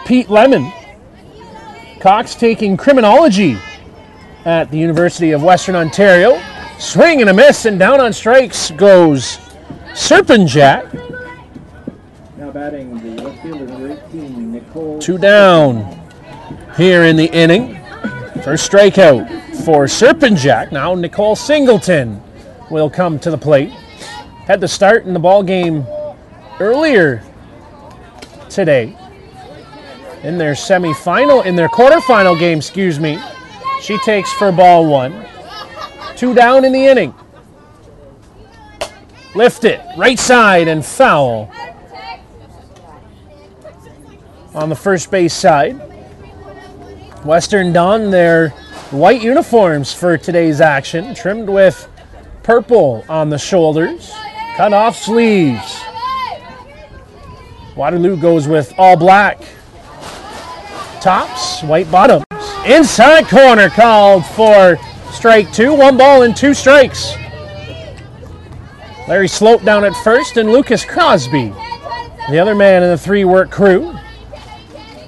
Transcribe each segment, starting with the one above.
Pete Lemon. Cox taking criminology at the University of Western Ontario. Swing and a miss, and down on strikes goes Serpinjak. Now batting the left fielder, number 18, Nicole. 2 down here in the inning. First strikeout for Serpinjak. Now Nicole Singleton will come to the plate. Had the start in the ball game earlier today in their quarterfinal game, She takes for ball 1. 2 down in the inning. Lift it, right side, and foul on the first base side. Western don their white uniforms for today's action, trimmed with purple on the shoulders, cut off sleeves. Waterloo goes with all black tops, white bottoms. Inside corner called for strike 2, 1 ball and 2 strikes. Larry Slope down at first, and Lucas Crosby, the other man in the 3-work crew.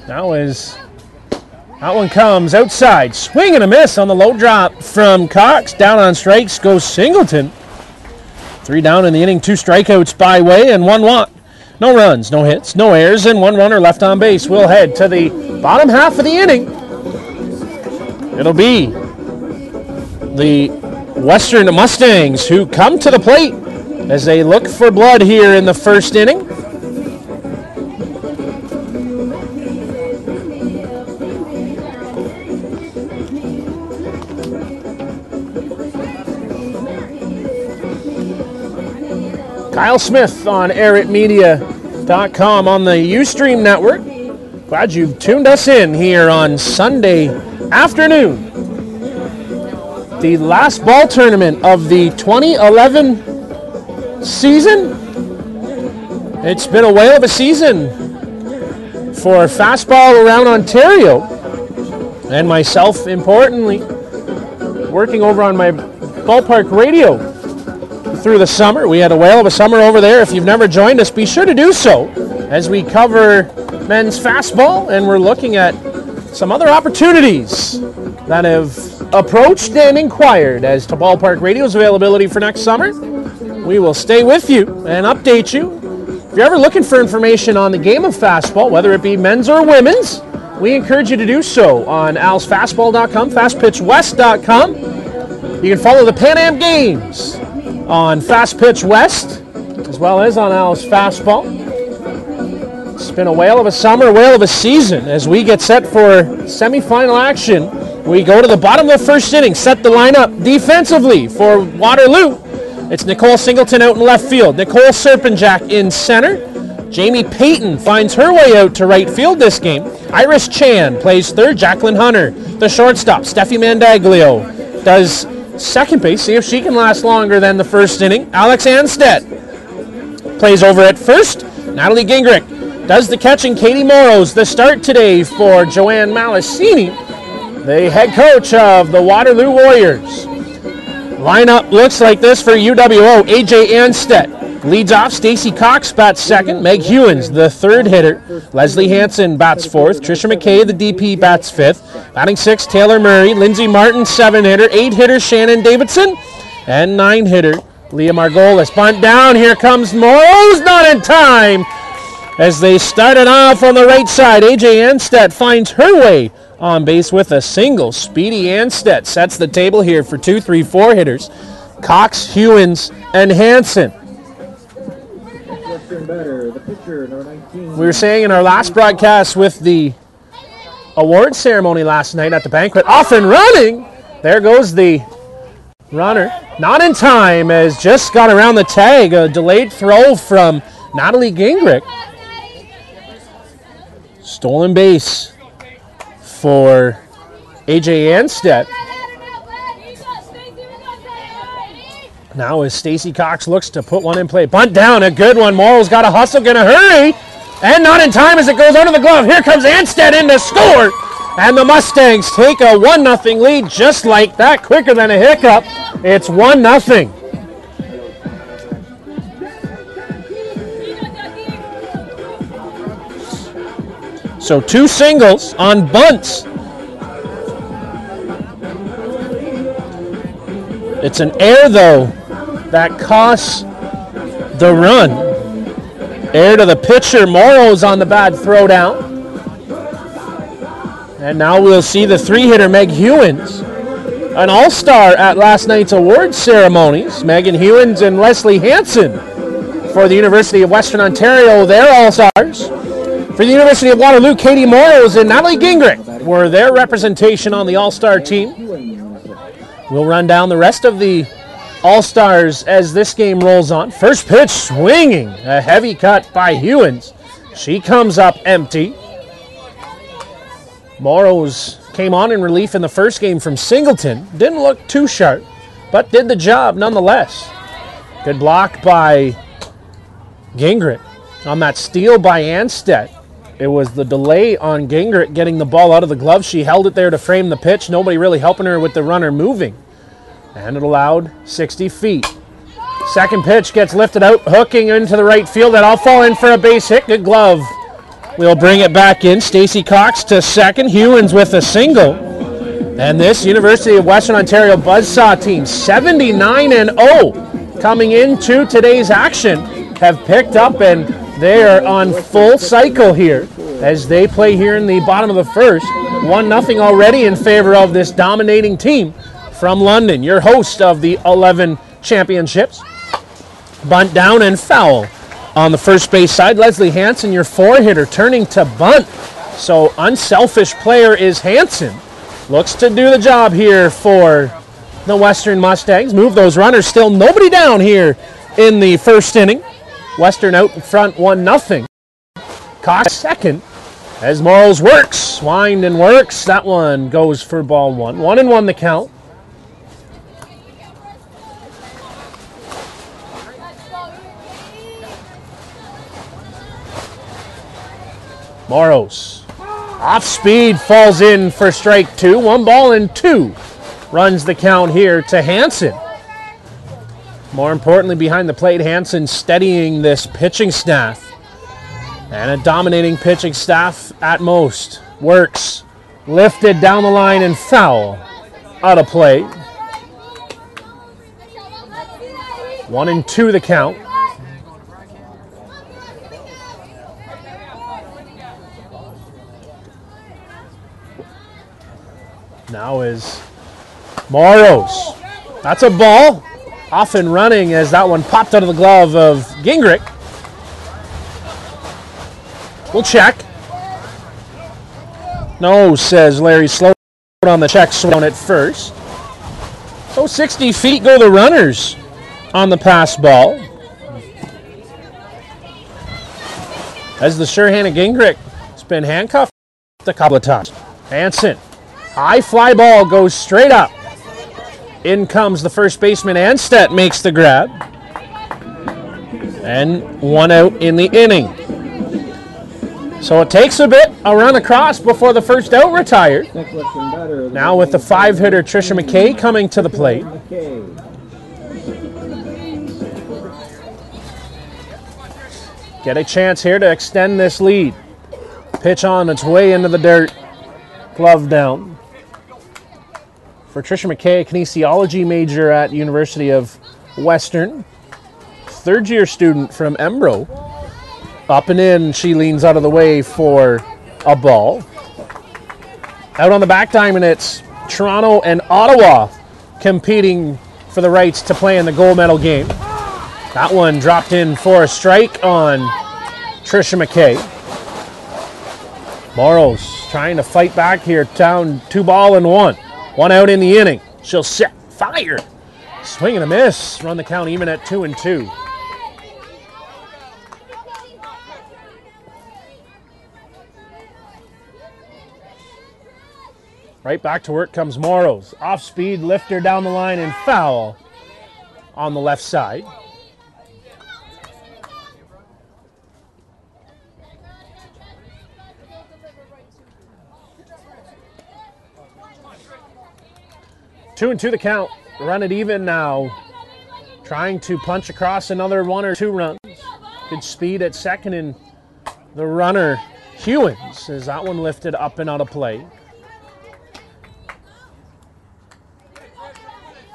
Now that one comes outside. Swing and a miss on the low drop from Cox. Down on strikes goes Singleton. 3 down in the inning, 2 strikeouts by way and 1 walk. No runs, no hits, no errors, and 1 runner left on base. We'll head to the bottom half of the inning. It'll be the Western Mustangs who come to the plate as they look for blood here in the first inning. Kyle Smith on airitmedia.com on the Ustream network. Glad you've tuned us in here on Sunday afternoon. The last ball tournament of the 2011 season. It's been a whale of a season for fastball around Ontario, and myself, importantly, working over on my ballpark radio through the summer. We had a whale of a summer over there. If you've never joined us, be sure to do so as we cover men's fastball, and we're looking at some other opportunities that have approached and inquired as to ballpark radio's availability for next summer. We will stay with you and update you. If you're ever looking for information on the game of fastball, whether it be men's or women's, we encourage you to do so on alsfastball.com, fastpitchwest.com. You can follow the Pan Am Games on Fast Pitch West, as well as on Al's Fastball. It's been a whale of a summer, whale of a season as we get set for semifinal action. We go to the bottom of the first inning, set the lineup defensively for Waterloo. It's Nicole Singleton out in left field, Nicole Serpinjak in center. Jamie Payton finds her way out to right field this game. Iris Chan plays third, Jacqueline Hunter, the shortstop. Steffi Mandaglio does second base, see if she can last longer than the first inning. Alex Anstead plays over at first. Natalie Gingrich does the catching. Katie Morrow's the start today for Joanne Malasini, the head coach of the Waterloo Warriors. Lineup looks like this for UWO. AJ Anstead leads off. Stacy Cox bats second. Meg Hewins, the third hitter. Leslie Hansen bats fourth. Trisha McKay, the DP, bats fifth. Batting sixth, Taylor Murray. Lindsay Martin, 7-hitter. 8-hitter, Shannon Davidson. And 9-hitter, Leah Margolis. Bunt down. Here comes Morrow's. Not in time. As they started off on the right side, AJ Anstead finds her way on base with a single. Speedy Anstead sets the table here for 2, 3, 4 hitters. Cox, Hewins, and Hansen. We were saying in our last broadcast with the award ceremony last night at the banquet, off and running. There goes the runner. Not in time, as just got around the tag. A delayed throw from Natalie Gingrich. Stolen base for AJ Anstead. Now as Stacy Cox looks to put one in play. Bunt down, a good one. Morrow's got a hustle, gonna hurry. And not in time as it goes under the glove. Here comes Anstead in to score. And the Mustangs take a 1-0 lead just like that, quicker than a hiccup. It's 1-0. So 2 singles on bunts. It's an error, though, that costs the run. Error to the pitcher. Morrow's on the bad throwdown. And now we'll see the 3-hitter, Meg Hewins, an all-star at last night's awards ceremonies. Megan Hewins and Leslie Hansen for the University of Western Ontario, their all-stars. For the University of Waterloo, Katie Morrows and Natalie Gingrich were their representation on the all-star team. We'll run down the rest of the all-stars as this game rolls on. First pitch swinging, a heavy cut by Hewins. She comes up empty. Morrows came on in relief in the first game from Singleton. Didn't look too sharp, but did the job nonetheless. Good block by Gingrich on that steal by Anstead. It was the delay on Gingrich getting the ball out of the glove. She held it there to frame the pitch. Nobody really helping her with the runner moving. And it allowed 60 feet. Second pitch gets lifted out, hooking into the right field. That'll fall in for a base hit. Good glove. We'll bring it back in. Stacey Cox to second. Hewins with a single. And this University of Western Ontario Buzzsaw team, 79-0, coming into today's action, have picked up and they are on full cycle here as they play here in the bottom of the first. 1-0 already in favor of this dominating team from London. Your host of the 11 championships. Bunt down and foul on the first base side. Leslie Hansen, your 4-hitter, turning to bunt. So unselfish player is Hansen. Looks to do the job here for the Western Mustangs. Move those runners. Still nobody down here in the first inning. Western out in front 1-0. Cox second as Morrows works. Wind and works. That one goes for ball 1. 1-1 the count. Morrows off speed, falls in for strike 2. 1-2 runs the count here to Hansen. More importantly, behind the plate, Hansen steadying this pitching staff. And a dominating pitching staff at most. Works, lifted down the line and foul. Out of play. 1-2 the count. Now is Morrows. That's a ball. Off and running as that one popped out of the glove of Gingrich. We'll check. No, says Larry Sloan on the check swing at first. So 60 feet go the runners on the pass ball. As the sure hand of Gingrich has been handcuffed a couple of times. Hansen. High fly ball goes straight up. In comes the first baseman. Anstead makes the grab. And 1 out in the inning. So it takes a bit, a run across before the first out retired. Now with the 5-hitter Trisha McKay coming to the plate. Get a chance here to extend this lead. Pitch on its way into the dirt. Glove down. For Trisha McKay, a kinesiology major at University of Western. Third-year student from Embro. Up and in, she leans out of the way for a ball. Out on the back diamond, it's Toronto and Ottawa competing for the rights to play in the gold medal game. That one dropped in for a strike on Trisha McKay. Morrows trying to fight back here, down 2-1. 1 out in the inning. She'll set fire. Swing and a miss. Run the count even at 2-2. Right back to work comes Morrows. Off speed, lifter down the line and foul on the left side. Two and two the count. Run it even now. Trying to punch across another 1 or 2 runs. Good speed at second, and the runner Hewins, is that one lifted up and out of play.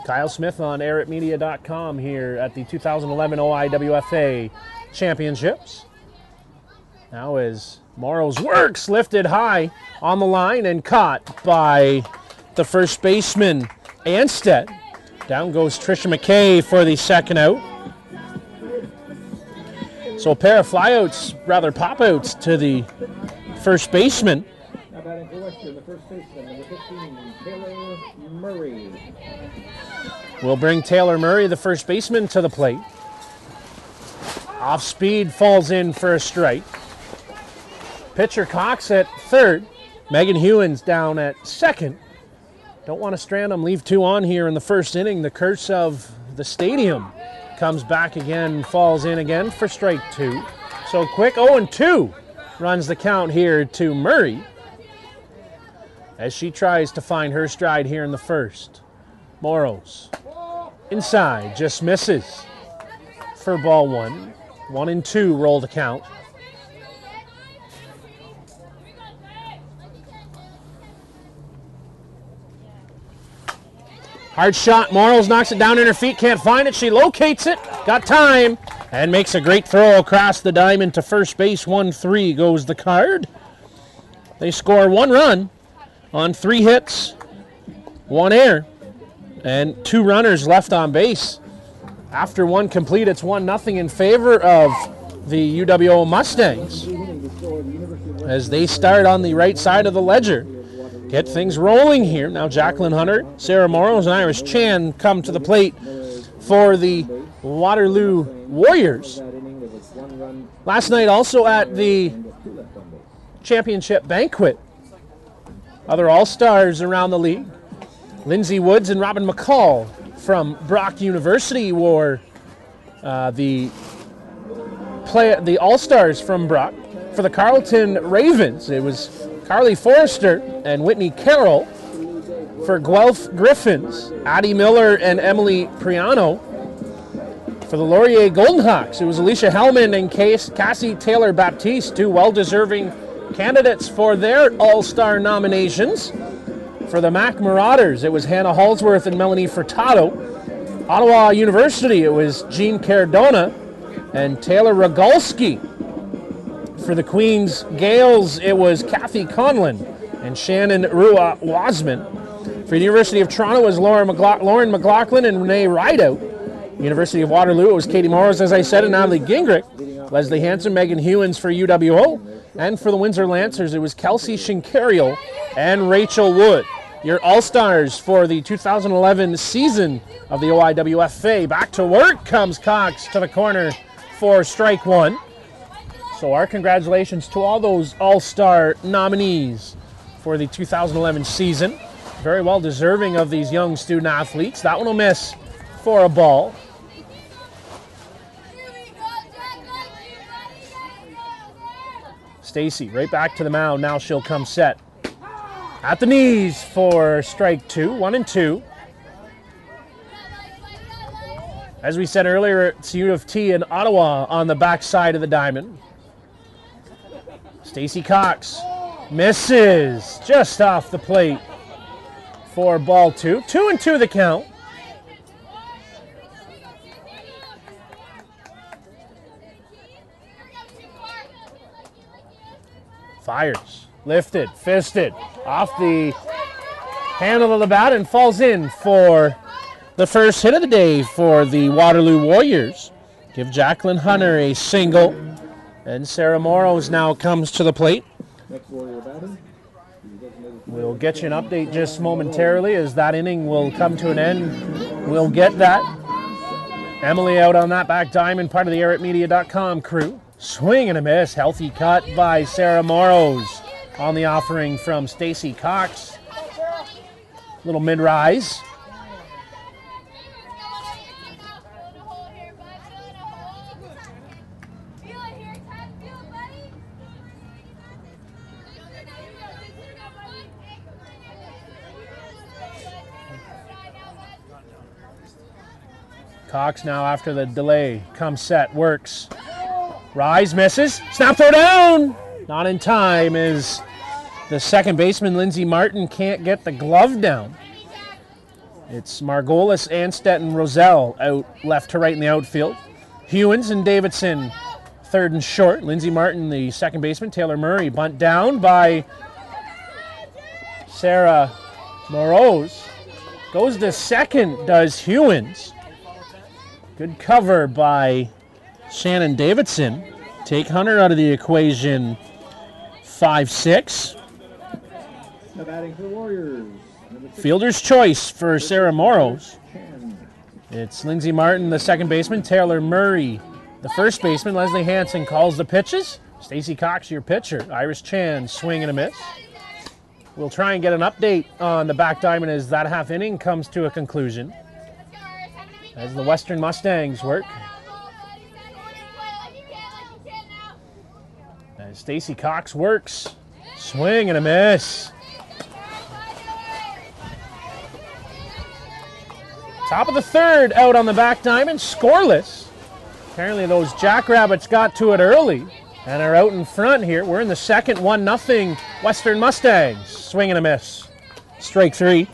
Kyle Smith on airitmedia.com here at the 2011 OIWFA Championships. Now is Morrow's works lifted high on the line and caught by the first baseman, Anstead. Down goes Trisha McKay for the second out. So a pair of flyouts, rather pop-outs to the first baseman. Now batting for Western, the first baseman, number 15, Taylor Murray. We'll bring Taylor Murray, the first baseman, to the plate. Off speed, falls in for a strike. Pitcher Cox at third. Megan Hewins down at second. Don't want to strand them, leave two on here in the first inning. The curse of the stadium comes back again, falls in again for strike two. So quick, 0-2 runs the count here to Murray as she tries to find her stride here in the first. Morrows inside, just misses for ball one. 1-2 roll the count. Hard shot, Morrows knocks it down in her feet, can't find it, she locates it, got time, and makes a great throw across the diamond to first base. 1-3 goes the card. They score 1 run on 3 hits, 1 error, and 2 runners left on base. After 1 complete, it's 1-0 in favor of the UWO Mustangs as they start on the right side of the ledger. Get things rolling here. Now Jacqueline Hunter, Sarah Morrows, and Iris Chan come to the plate for the Waterloo Warriors. Last night also at the championship banquet, other all-stars around the league. Lindsay Woods and Robin McCall from Brock University were the all-stars from Brock. For the Carleton Ravens, it was Carly Forrester and Whitney Carroll. For Guelph Griffins, Addie Miller and Emily Priano. For the Laurier Golden Hawks, it was Alicia Hellman and Cassie Taylor-Baptiste, 2 well-deserving candidates for their all-star nominations. For the Mac Marauders, it was Hannah Halsworth and Melanie Furtado. Ottawa University, it was Jean Cardona and Taylor Rogalski. For the Queens Gales, it was Kathy Conlon and Shannon Rua Wasman. For the University of Toronto, it was Lauren McLaughlin and Renee Rideout. University of Waterloo, it was Katie Morris, as I said, and Natalie Gingrich. Leslie Hanson, Megan Hewins for UWO. And for the Windsor Lancers, it was Kelsey Shinkariel and Rachel Wood. Your all-stars for the 2011 season of the OIWFA. Back to work comes Cox to the corner for strike 1. So our congratulations to all those all-star nominees for the 2011 season. Very well deserving of these young student athletes. That one will miss for a ball. Stacy right back to the mound. Now she'll come set at the knees for strike 2. 1-2. As we said earlier, it's U of T in Ottawa on the back side of the diamond. Stacy Cox misses just off the plate for ball 2. 2-2 the count. Fires, lifted, fisted, off the handle of the bat and falls in for the first hit of the day for the Waterloo Warriors. Give Jacqueline Hunter a single. And Sarah Morrows now comes to the plate. We'll get you an update just momentarily as that inning will come to an end. We'll get that. Emily out on that back diamond, part of the airitmedia.com crew. Swing and a miss. Healthy cut by Sarah Morrows on the offering from Stacy Cox. Little mid-rise. Cox now after the delay comes set, works. Rise, misses, snap throw down, Not in time as the second baseman, Lindsay Martin, can't get the glove down. It's Margolis, Anstedt, and Roselle out left to right in the outfield. Hewins and Davidson third and short. Lindsay Martin, the second baseman. Taylor Murray, bunt down by Sarah Morose. Goes to second, does Hewins. Good cover by Shannon Davidson. Take Hunter out of the equation. 5-6. Now batting for the Warriors. Fielder's choice for Sarah Morose. It's Lindsay Martin, the second baseman. Taylor Murray, the first baseman. Leslie Hansen calls the pitches. Stacey Cox, your pitcher. Iris Chan, swing and a miss. We'll try and get an update on the back diamond as that half inning comes to a conclusion. As the Western Mustangs work. As Stacey Cox works. Swing and a miss. Top of the third, out on the back diamond, scoreless. Apparently those Jackrabbits got to it early and are out in front here. We're in the second, 1-0 Western Mustangs. Swing and a miss. Strike three.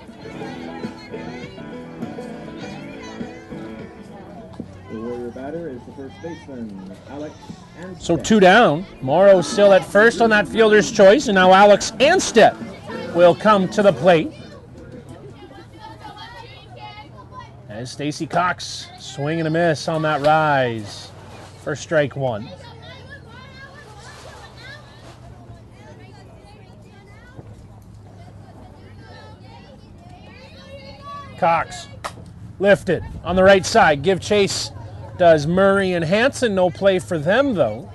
The Warrior batter is the first baseman, Alex Anstedt. So two down. Morrow still at first on that fielder's choice, and now Alex Anstedt will come to the plate. As Stacey Cox, swing and a miss on that rise for strike one. Cox, lifted on the right side. Give chase does Murray and Hansen. No play for them, though.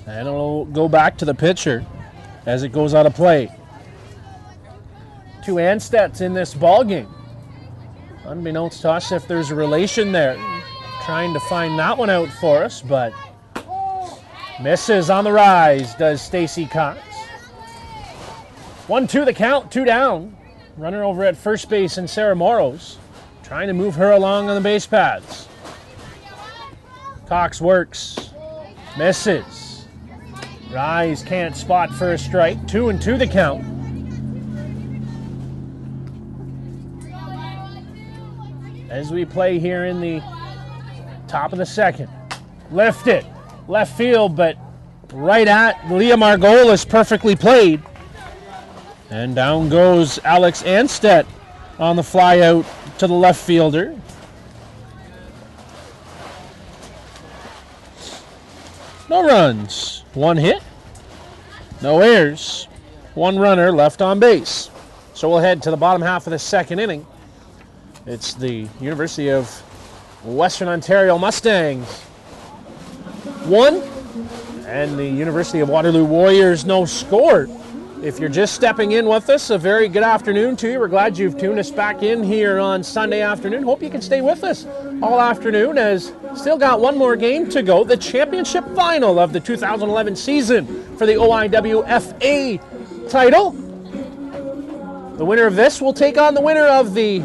And it'll go back to the pitcher as it goes out of play. Two Anstedts in this ball game. Unbeknownst to us if there's a relation there. Trying to find that one out for us, but misses on the rise does Stacey Cox. 1-2 the count, two down. Runner over at first base and Sarah Morose trying to move her along on the base paths. Cox works, misses. Rise can't spot for a strike. 2-2 the count. As we play here in the top of the second. Lifted, left field, but right at Leah Margolis, perfectly played. And down goes Alex Anstedt on the fly out to the left fielder. No runs, one hit, no errors, one runner left on base. So we'll head to the bottom half of the second inning. It's the University of Western Ontario Mustangs 1 and the University of Waterloo Warriors no score. If you're just stepping in with us, a very good afternoon to you. We're glad you've tuned us back in here on Sunday afternoon. Hope you can stay with us all afternoon as still got one more game to go. The championship final of the 2011 season for the OIWFA title. The winner of this will take on the winner of the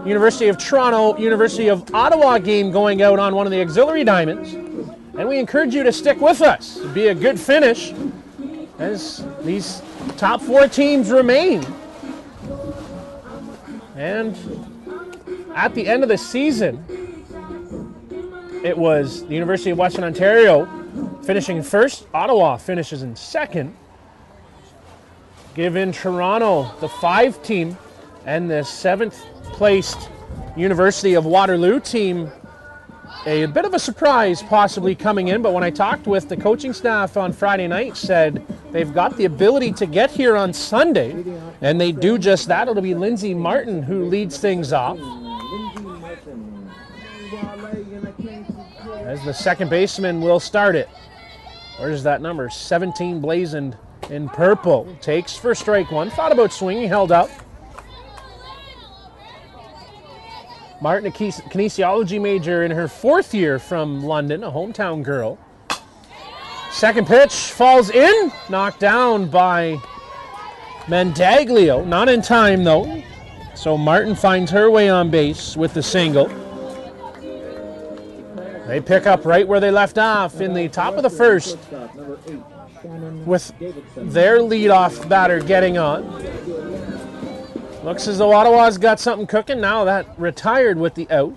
University of Toronto, University of Ottawa game going out on one of the auxiliary diamonds. And we encourage you to stick with us. It'd be a good finish as these top four teams remain. And at the end of the season, it was the University of Western Ontario finishing first. Ottawa finishes in second. Give in Toronto, the 5 team, and the 7th placed University of Waterloo team. A bit of a surprise possibly coming in, but when I talked with the coaching staff on Friday night, said they've got the ability to get here on Sunday, and they do just that. It'll be Lindsay Martin who leads things off. As the second baseman will start it. Where's that number? 17 blazoned in purple. Takes for strike one. Thought about swinging, held up. Martin, a kinesiology major in her 4th year from London, a hometown girl. Second pitch falls in, knocked down by Mandaglio. Not in time, though. So Martin finds her way on base with the single. They pick up right where they left off in the top of the first. with their leadoff batter getting on. Looks as though Ottawa's got something cooking now. That retired with the out.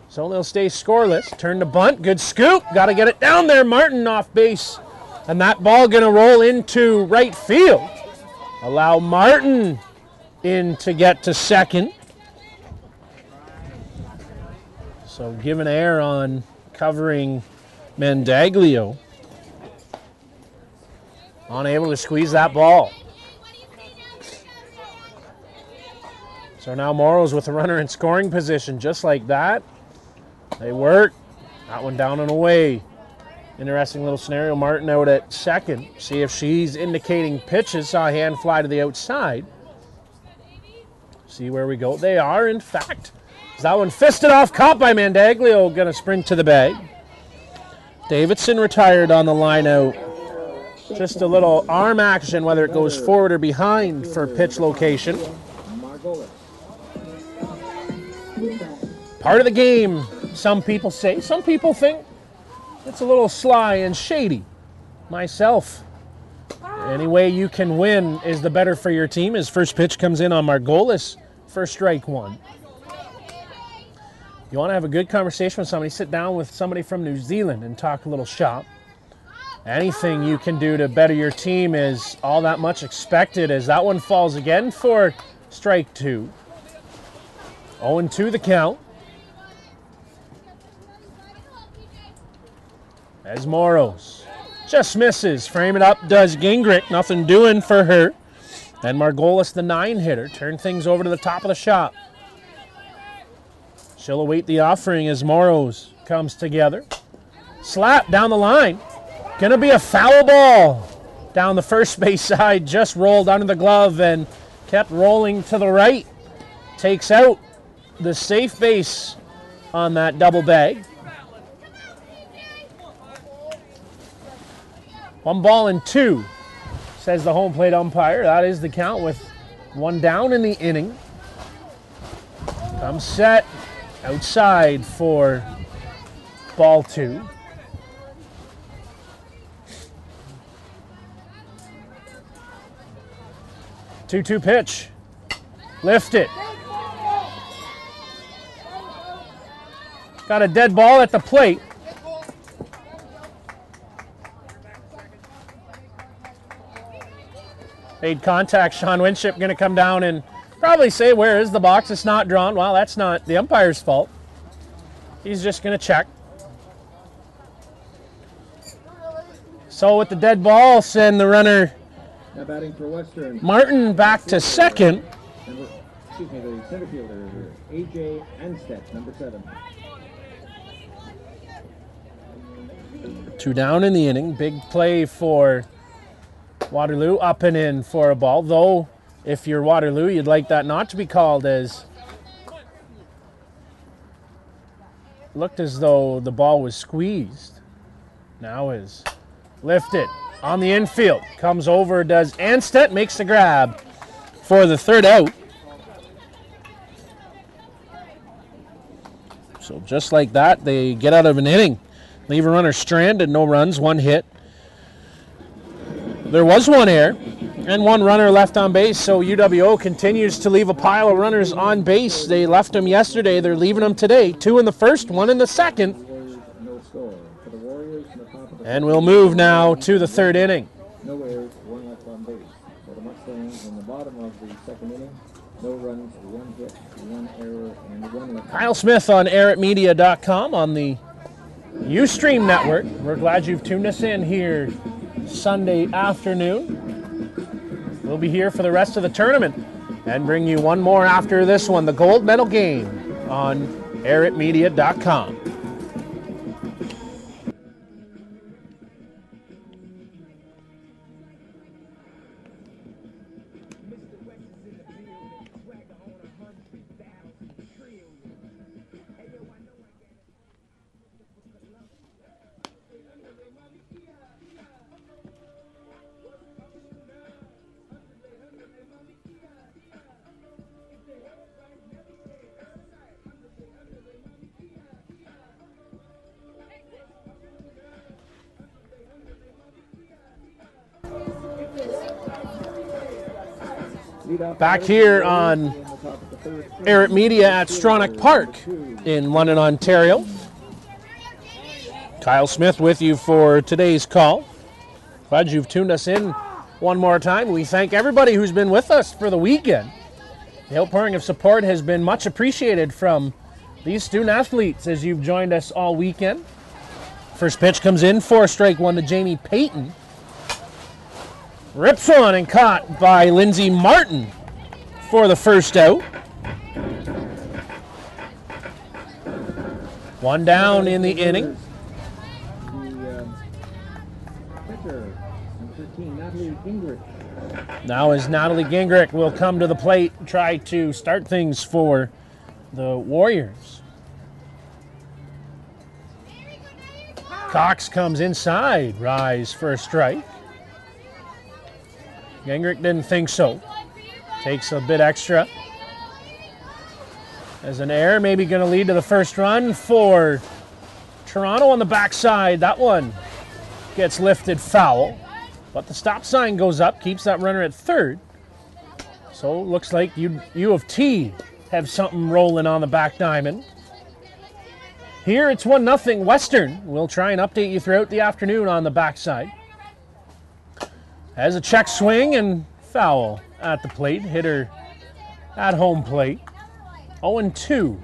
So they'll stay scoreless. Turn to bunt. Good scoop. Got to get it down there. Martin off base. And that ball going to roll into right field. Allow Martin in to get to second. So giving air on covering Mandaglio. Unable to squeeze that ball. So now Morrow's with a runner in scoring position just like that. They work. That one down and away. Interesting little scenario. Martin out at second. See if she's indicating pitches. Saw a hand fly to the outside. See where we go. They are, in fact. That one fisted off. Caught by Mandaglio. Going to sprint to the bag. Davidson retired on the line out. Just a little arm action, whether it goes forward or behind for pitch location. Part of the game, some people say. Some people think it's a little sly and shady. Myself, any way you can win is the better for your team. His first pitch comes in on Margolis for strike one. You want to have a good conversation with somebody, sit down with somebody from New Zealand and talk a little shop. Anything you can do to better your team is all that much expected as that one falls again for strike two. 0-2 the count. As Moros just misses. Frame it up does Gingrich. Nothing doing for her. And Margolis, the 9-hitter, turn things over to the top of the shop. She'll await the offering as Moros comes together. Slap down the line. Gonna be a foul ball. Down the first base side. Just rolled under the glove and kept rolling to the right. Takes out the safe base on that double bag. 1-2, says the home plate umpire. That is the count with one down in the inning. Comes set outside for ball two. Two pitch. Lift it. Got a dead ball at the plate. Made contact. Sean Winship going to come down and probably say, where is the box? It's not drawn. Well, that's not the umpire's fault. He's just going to check. So with the dead ball, send the runner now batting for Western, Martin back to second. The center fielder, A.J. Anstedt, number 7. 2 down in the inning. Big play for Waterloo, up and in for a ball. Though, if you're Waterloo, you'd like that not to be called, as looked as though the ball was squeezed. Now is lifted on the infield. Comes over, does Anstedt, makes the grab for the third out. So just like that, they get out of an inning. Leave a runner stranded, no runs, 1 hit. There was 1 error and 1 runner left on base, so UWO continues to leave a pile of runners on base. They left them yesterday. They're leaving them today. 2 in the first, 1 in the second. And we'll move now to the 3rd inning. No errors, 1 left on base. For the Mustangs in the bottom of the 2nd inning, no runs, 1 hit, 1 error, and 1 left. Kyle Smith on airitmedia.com on the Ustream network. We're glad you've tuned us in here Sunday afternoon. We'll be here for the rest of the tournament and bring you one more after this one, the gold medal game on airitmedia.com. back here on Eric Media at Stronach Park in London, Ontario. Kyle Smith with you for today's call. Glad you've tuned us in one more time. We thank everybody who's been with us for the weekend. The outpouring of support has been much appreciated from these student athletes as you've joined us all weekend. First pitch comes in for strike one to Jamie Payton. Rips one and caught by Lindsay Martin for the first out. One down in the inning. Now as Natalie Gingrich will come to the plate, try to start things for the Warriors. Cox comes inside, rise for a strike. Gingrich didn't think so. Takes a bit extra. As an error, maybe going to lead to the first run for Toronto on the backside. That one gets lifted foul. But the stop sign goes up, keeps that runner at third. So looks like U of T have something rolling on the back diamond. Here it's 1-0 Western. We'll try and update you throughout the afternoon on the backside. Has a check swing and foul at the plate. Hitter at home plate. 0-2.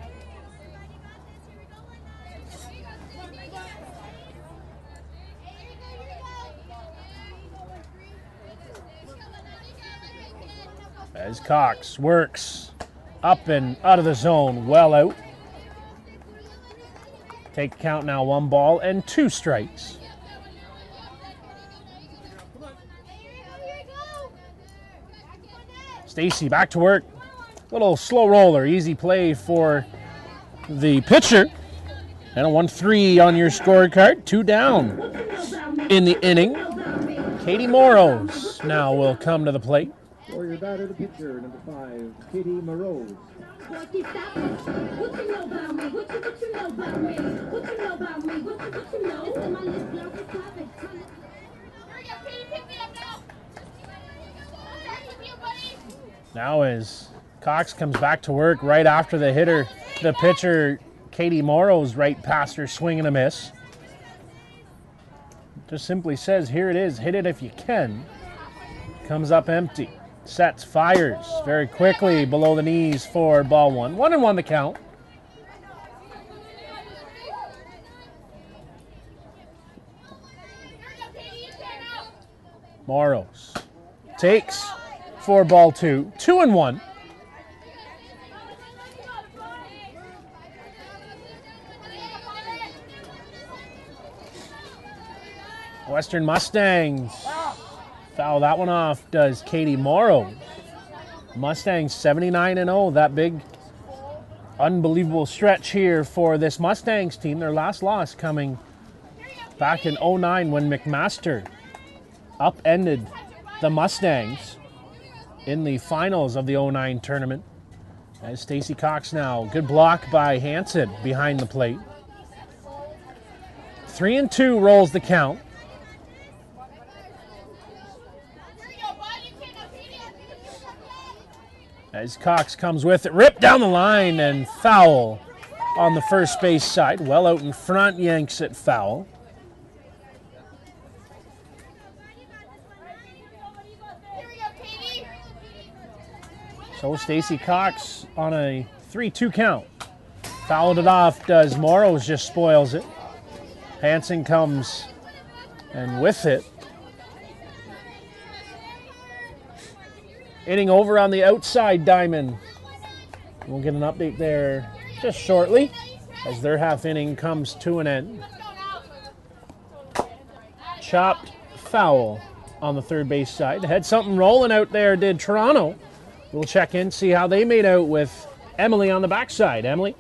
As Cox works up and out of the zone, well out. Take count now, 1 ball and 2 strikes. Stacy back to work. Little slow roller, easy play for the pitcher. And a 1-3 on your scorecard, 2 down in the inning. Katie Moros now will come to the plate. For your batter, the pitcher, number 5, Katie Moros. What you know about me? What you know about me? What you know about me? What you know? It's in my list, girl. It's topic. Now as Cox comes back to work right after the hitter, the pitcher, Katie Moros, right past her, swing and a miss. Just simply says, here it is, hit it if you can. Comes up empty. Sets, fires very quickly below the knees for ball 1. 1-1 the count. Moros takes for ball 2. 2-1. Western Mustangs foul that one off, does Katie Morrow. Mustangs 79-0, that big, unbelievable stretch here for this Mustangs team. Their last loss coming back in 09 when McMaster upended the Mustangs in the finals of the 09 tournament. As Stacey Cox now, good block by Hansen behind the plate. 3-2 rolls the count. As Cox comes with it, ripped down the line and foul on the first base side. Well out in front, yanks it foul. So Stacey Cox on a 3-2 count. Fouled it off, does Morrows, just spoils it. Hansen comes and with it. Inning over on the outside diamond. We'll get an update there just shortly as their half inning comes to an end. Chopped foul on the third base side. Had something rolling out there, did Toronto. We'll check in, see how they made out with Emily on the backside. Emily?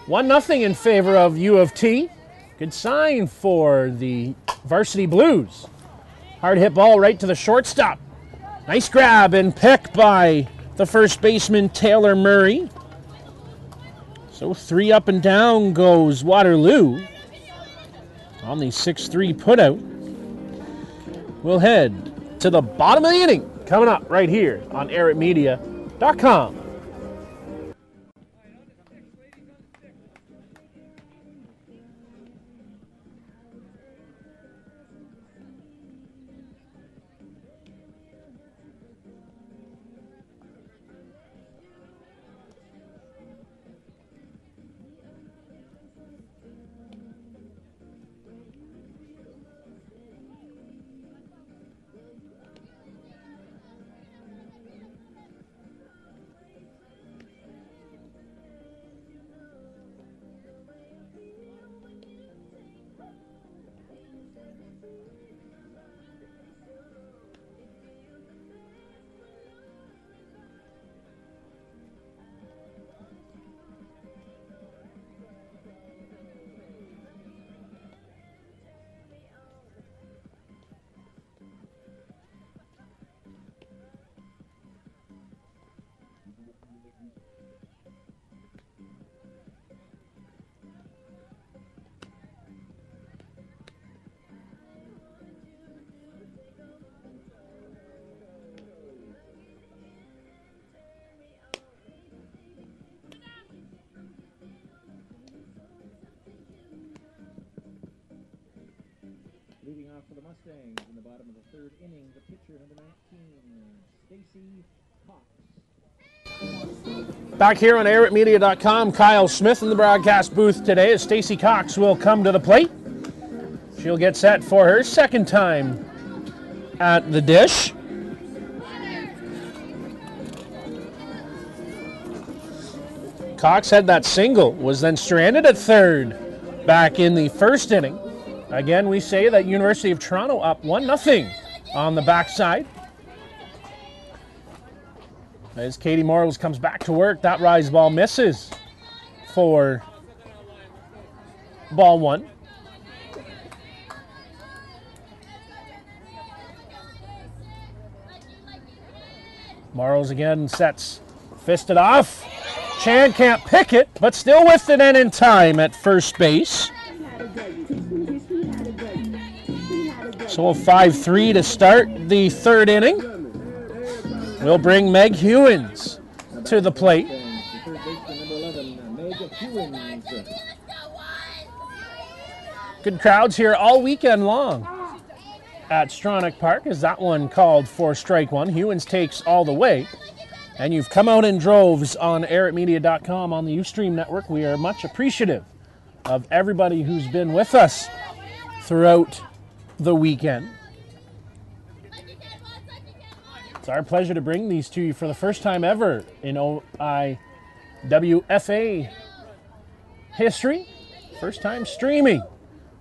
One nothing in favor of U of T. Good sign for the Varsity Blues. Hard hit ball right to the shortstop. Nice grab and pick by the first baseman, Taylor Murray. So 3 up and down goes Waterloo on the 6-3 putout. we'll head to the bottom of the inning coming up right here on airitmedia.com. Leading off for the Mustangs in the bottom of the third inning, the pitcher, number 19, Stacy Cox. Back here on airitmedia.com, Kyle Smith in the broadcast booth today as Stacy Cox will come to the plate. She'll get set for her second time at the dish. Cox had that single, was then stranded at third back in the first inning. Again, we say that University of Toronto up 1-0 on the backside. As Katie Morrows comes back to work, that rise ball misses for ball one. Morrows again sets, fisted off. Chan can't pick it, but still with it and in time at first base. So a 5-3 to start the third inning. We'll bring Meg Hewins to the plate. Good crowds here all weekend long at Stronach Park as that one called for strike one. Hewins takes all the way. And you've come out in droves on airitmedia.com on the Ustream network. We are much appreciative of everybody who's been with us throughout the weekend. It's our pleasure to bring these to you for the first time ever in OIWFA history. First time streaming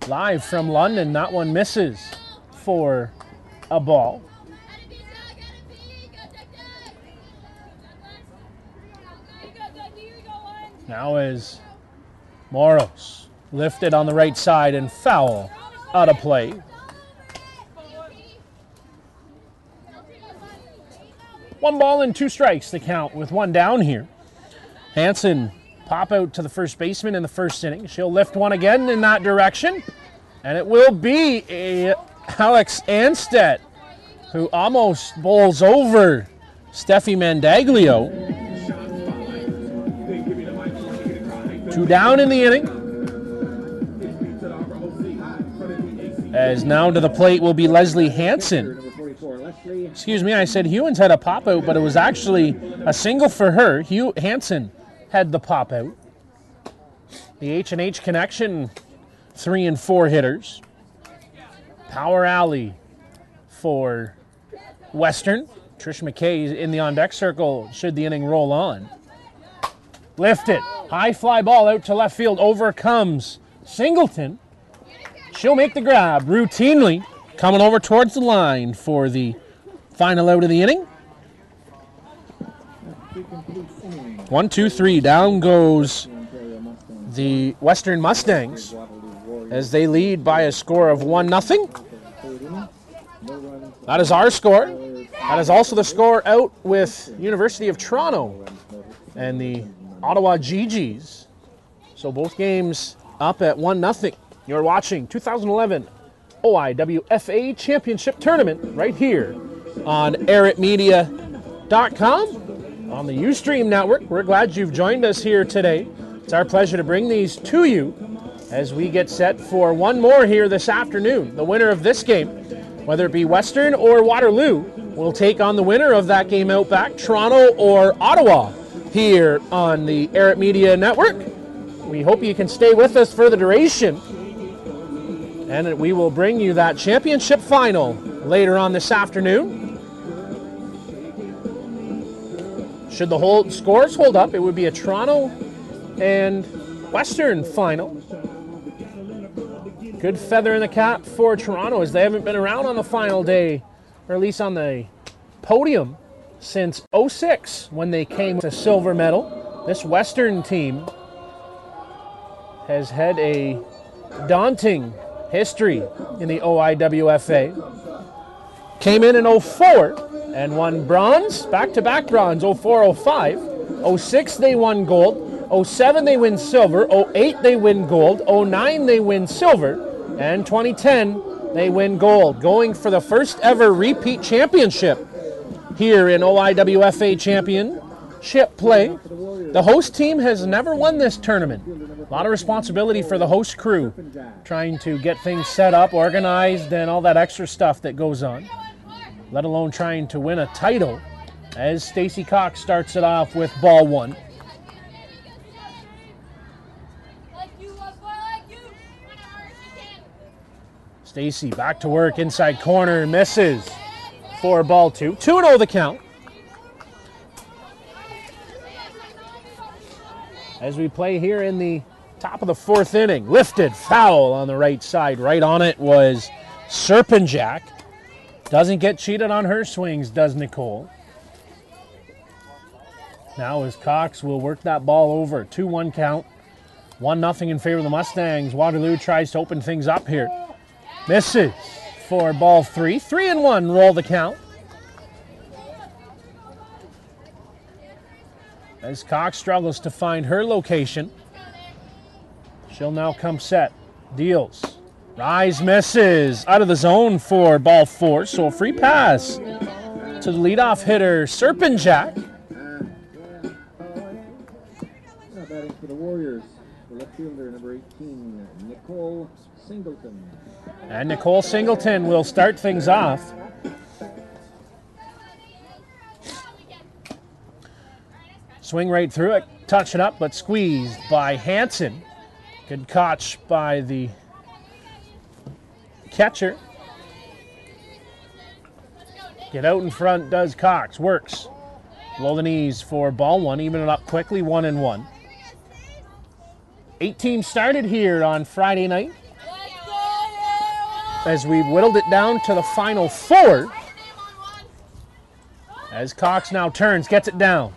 live from London. That one misses for a ball. Now is Morrows lifted on the right side and foul out of play. One ball and two strikes to count with one down here. Hansen pop out to the first baseman in the first inning. She'll lift one again in that direction. And it will be Alex Anstedt who almost bowls over Steffi Mandaglio. Two down in the inning. As now to the plate will be Leslie Hansen. Excuse me, I said Hewins had a pop out, but it was actually a single for her. Hansen had the pop out. The H&H connection, 3 and 4 hitters. Power alley for Western. Trish McKay in the on-deck circle should the inning roll on. Lifted. High fly ball out to left field. Overcomes Singleton. She'll make the grab routinely. Coming over towards the line for the final out of the inning. 1, 2, 3. Down goes the Western Mustangs as they lead by a score of 1-0. That is our score. That is also the score out with University of Toronto and the Ottawa GGs. So both games up at 1-0. You're watching 2011 OIWFA Championship Tournament right here on airitmedia.com on the Ustream Network. We're glad you've joined us here today. It's our pleasure to bring these to you as we get set for one more here this afternoon. The winner of this game, whether it be Western or Waterloo, will take on the winner of that game out back, Toronto or Ottawa, here on the Airit Media Network. We hope you can stay with us for the duration, and we will bring you that championship final later on this afternoon. Should the scores hold up, it would be a Toronto and Western final. Good feather in the cap for Toronto, as they haven't been around on the final day, or at least on the podium, since '06 when they came to silver medal. This Western team has had a daunting history in the OIWFA. Came in '04 and won bronze, back-to-back bronze, '04, '05. '06 they won gold. '07 they win silver. '08 they win gold. '09 they win silver. And 2010 they win gold, going for the first ever repeat championship here in OIWFA Championship play. The host team has never won this tournament. A lot of responsibility for the host crew, trying to get things set up, organized, and all that extra stuff that goes on, let alone trying to win a title, as Stacey Cox starts it off with ball one. Stacey back to work, inside corner, misses for ball two. 2-0 the count. As we play here in the top of the fourth inning, lifted foul on the right side. Right on it was Serpinjak. Doesn't get cheated on her swings, does Nicole. Now as Cox will work that ball over. 2-1 count. 1-0 in favor of the Mustangs. Waterloo tries to open things up here. Misses for ball three. 3-1, roll the count. As Cox struggles to find her location, she'll now come set. Deals. Rise, misses. Out of the zone for ball four, so a free pass to the leadoff hitter, Serpinjak. Now batting for the Warriors, the left fielder, number 18, Nicole Singleton. And Nicole Singleton will start things off. Swing right through it, touch it up, but squeezed by Hansen. Good catch by the catcher. Get out in front does Cox, works. Below the knees for ball one, even it up quickly, 1-1. 8 teams started here on Friday night, as we've whittled it down to the final 4. As Cox now turns, gets it down.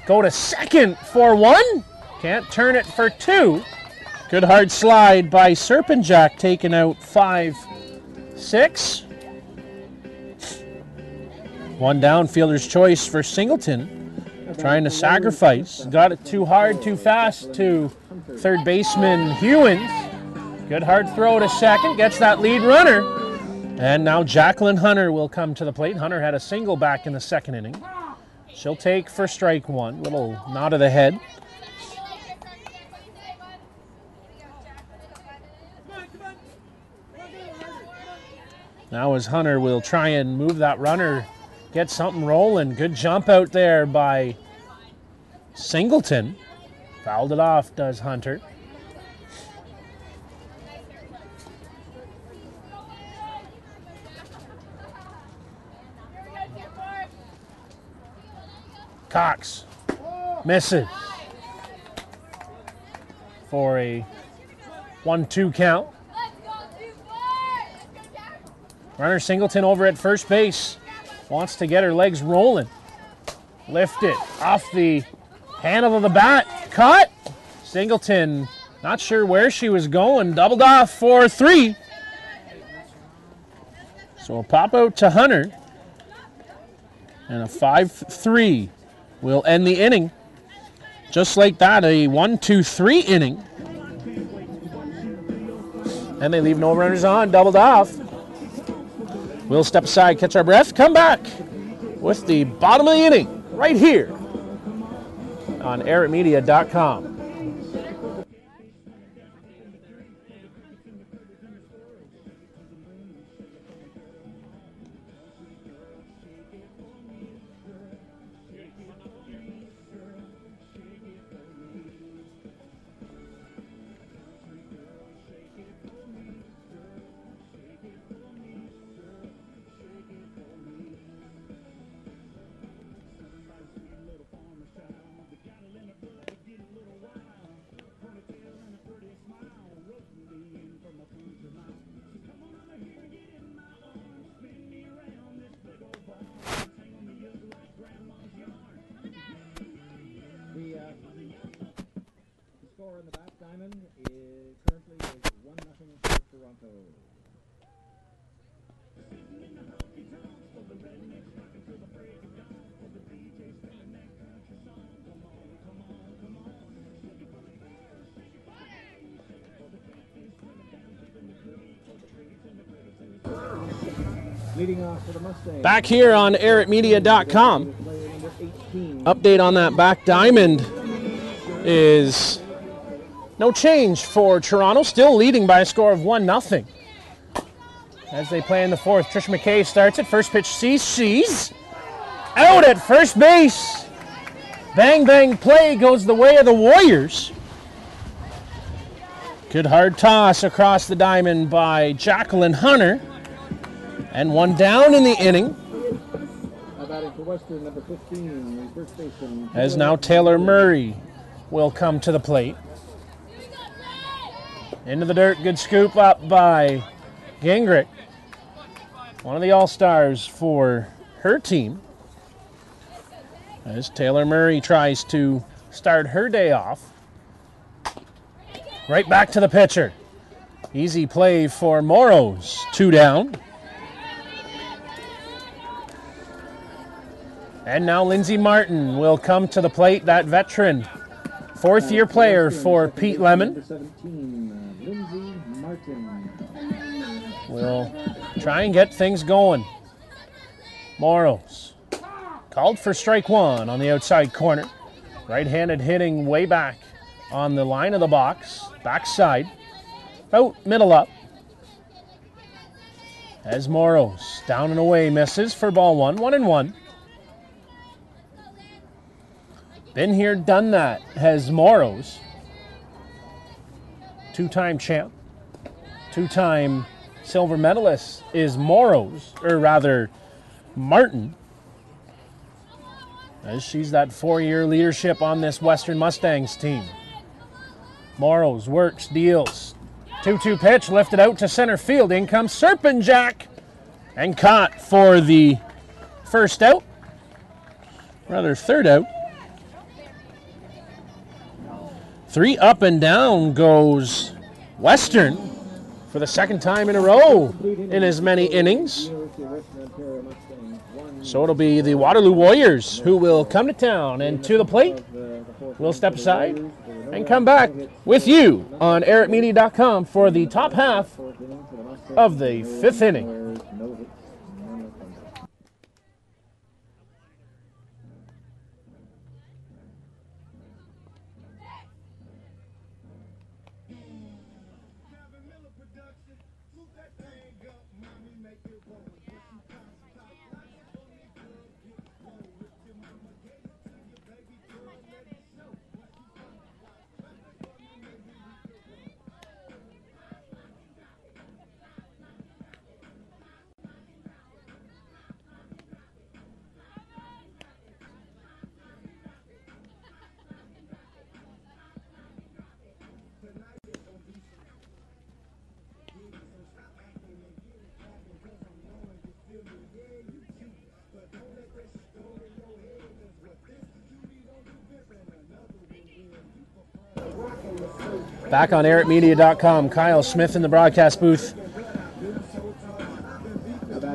Go to second for 1. Can't turn it for 2. Good hard slide by Serpinjak, taking out 5-6. One down, fielder's choice for Singleton. Trying to sacrifice. Got it too hard, too fast to third baseman Hewins. Good hard throw to second, gets that lead runner. And now Jacqueline Hunter will come to the plate. Hunter had a single back in the second inning. She'll take for strike one. Little nod of the head. Now as Hunter will try and move that runner, get something rolling. Good jump out there by Singleton. Fouled it off, does Hunter. Cox misses for a 1-2 count. Runner Singleton over at first base. Wants to get her legs rolling. Lift it off the handle of the bat. Cut. Singleton, not sure where she was going. Doubled off for 3. So a pop out to Hunter. And a 5-3 will end the inning. Just like that, a 1-2-3 inning. And they leave no runners on, doubled off. We'll step aside, catch our breath, come back with the bottom of the inning right here on airitmedia.com. The score on the back diamond is currently 1-0 for Toronto. Leading off for the Mustangs. Back here on airitmedia.com. Update on that back diamond is no change for Toronto, still leading by a score of 1-0. As they play in the fourth, Trish McKay starts at first pitch. She's out at first base. Bang, bang play goes the way of the Warriors. Good hard toss across the diamond by Jacqueline Hunter. And one down in the inning. For Western, number 15, first baseman. As now Taylor Murray will come to the plate. Into the dirt, good scoop up by Gingrich. One of the all-stars for her team. As Taylor Murray tries to start her day off. Right back to the pitcher. Easy play for Moros, 2 down. And now Lindsay Martin will come to the plate, that veteran. Fourth-year player for Pete Lemon. Number 17, Lindsay Martin. Will try and get things going. Moros called for strike one on the outside corner. Right-handed hitting way back on the line of the box. Backside. Out, middle up. As Moros down and away misses for ball one. 1-1. Been here, done that, has Moros. Two-time champ, two-time silver medalist is Moros, or rather Martin. As she's that 4-year leadership on this Western Mustangs team. Moros works, deals. 2-2 pitch, lifted out to center field. In comes Serpent-Jack. And caught for the first out. Rather, third out. 3 up and down goes Western for the second time in a row in as many innings. So it'll be the Waterloo Warriors who will come to town and to the plate. We'll step aside and come back with you on airitmedia.com for the top half of the 5th inning. Back on airitmedia.com, Kyle Smith in the broadcast booth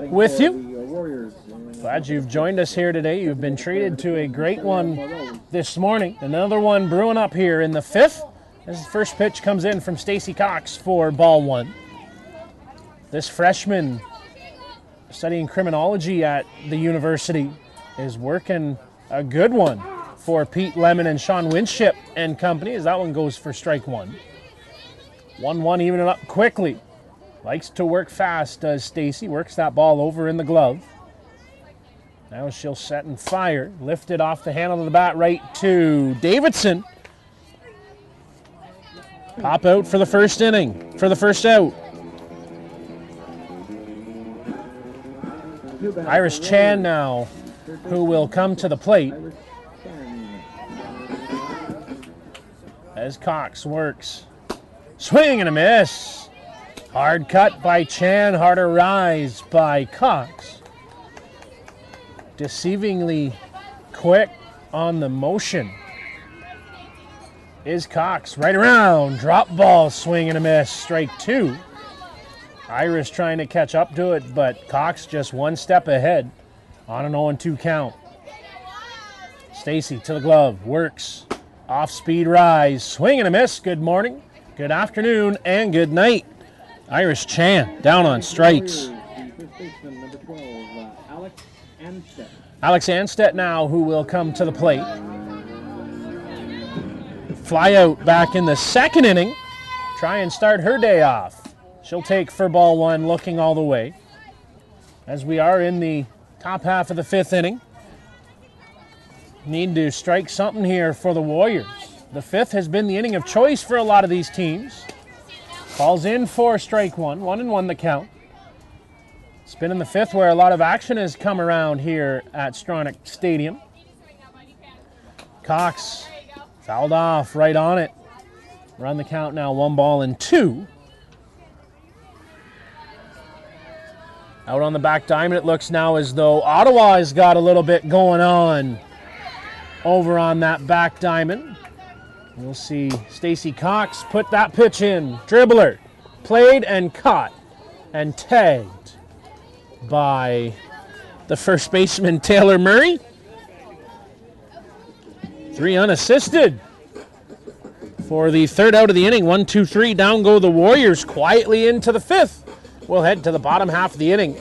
with you. Glad you've joined us here today. You've been treated to a great one this morning. Another one brewing up here in the 5th as the first pitch comes in from Stacy Cox for ball one. This freshman studying criminology at the university is working a good one for Pete Lemon and Sean Winship and company, as that one goes for strike one. 1-1, even it up quickly. Likes to work fast, does Stacy. Works that ball over in the glove. Now she'll set and fire. Lifted off the handle of the bat right to Davidson. Pop out for the first inning, for the first out. Iris Chan now, who will come to the plate. As Cox works. Swing and a miss. Hard cut by Chan, harder rise by Cox. Deceivingly quick on the motion is Cox. Right around, drop ball, swing and a miss, strike two. Iris trying to catch up to it, but Cox just one step ahead on an 0-2 count. Stacy to the glove, works. Off-speed rise, swing and a miss. Good morning, good afternoon, and good night. Iris Chan down on strikes. Alex Anstedt now, who will come to the plate. Fly out back in the second inning. Try and start her day off. She'll take for ball one, looking all the way. As we are in the top half of the fifth inning. Need to strike something here for the Warriors. The fifth has been the inning of choice for a lot of these teams. Falls in for strike one, 1-1 the count. It's been in the fifth where a lot of action has come around here at Stronach Stadium. Cox fouled off right on it. Run the count now, 1-2. Out on the back diamond, it looks now as though Ottawa has got a little bit going on over on that back diamond. We'll see Stacey Cox put that pitch in. Dribbler, played and caught and tagged by the first baseman Taylor Murray. 3 unassisted for the third out of the inning. 1-2-3, down go the Warriors quietly into the fifth. We'll head to the bottom half of the inning.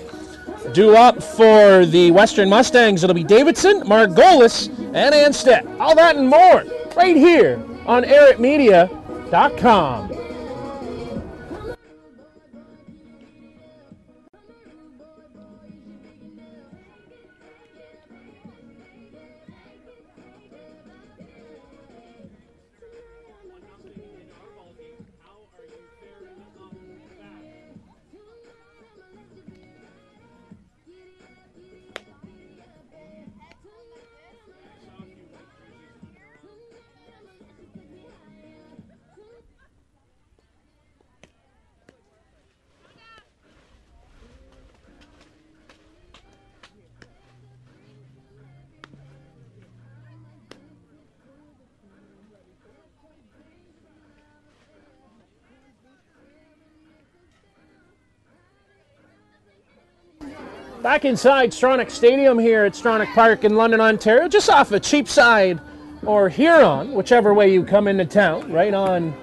Due up for the Western Mustangs, it'll be Davidson, Margolis, and Anstedt. All that and more right here on airitmedia.com. Back inside Stronach Stadium here at Stronach Park in London, Ontario, just off of Cheapside or Huron, whichever way you come into town, right on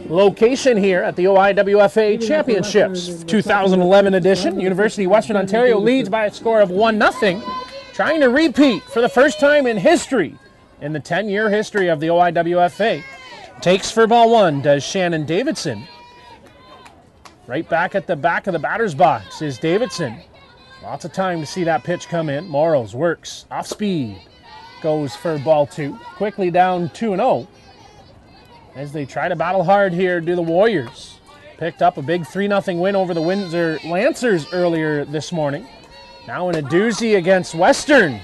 location here at the OIWFA Championships 2011 edition. University of Western Ontario leads by a score of 1-0, trying to repeat for the first time in history, in the 10-year history of the OIWFA. Takes for ball one, does Shannon Davidson. Right back at the back of the batter's box is Davidson. Lots of time to see that pitch come in. Morrows works off speed. Goes for ball two. Quickly down 2-0. As they try to battle hard here, do the Warriors. Picked up a big 3-0 win over the Windsor Lancers earlier this morning. Now in a doozy against Western.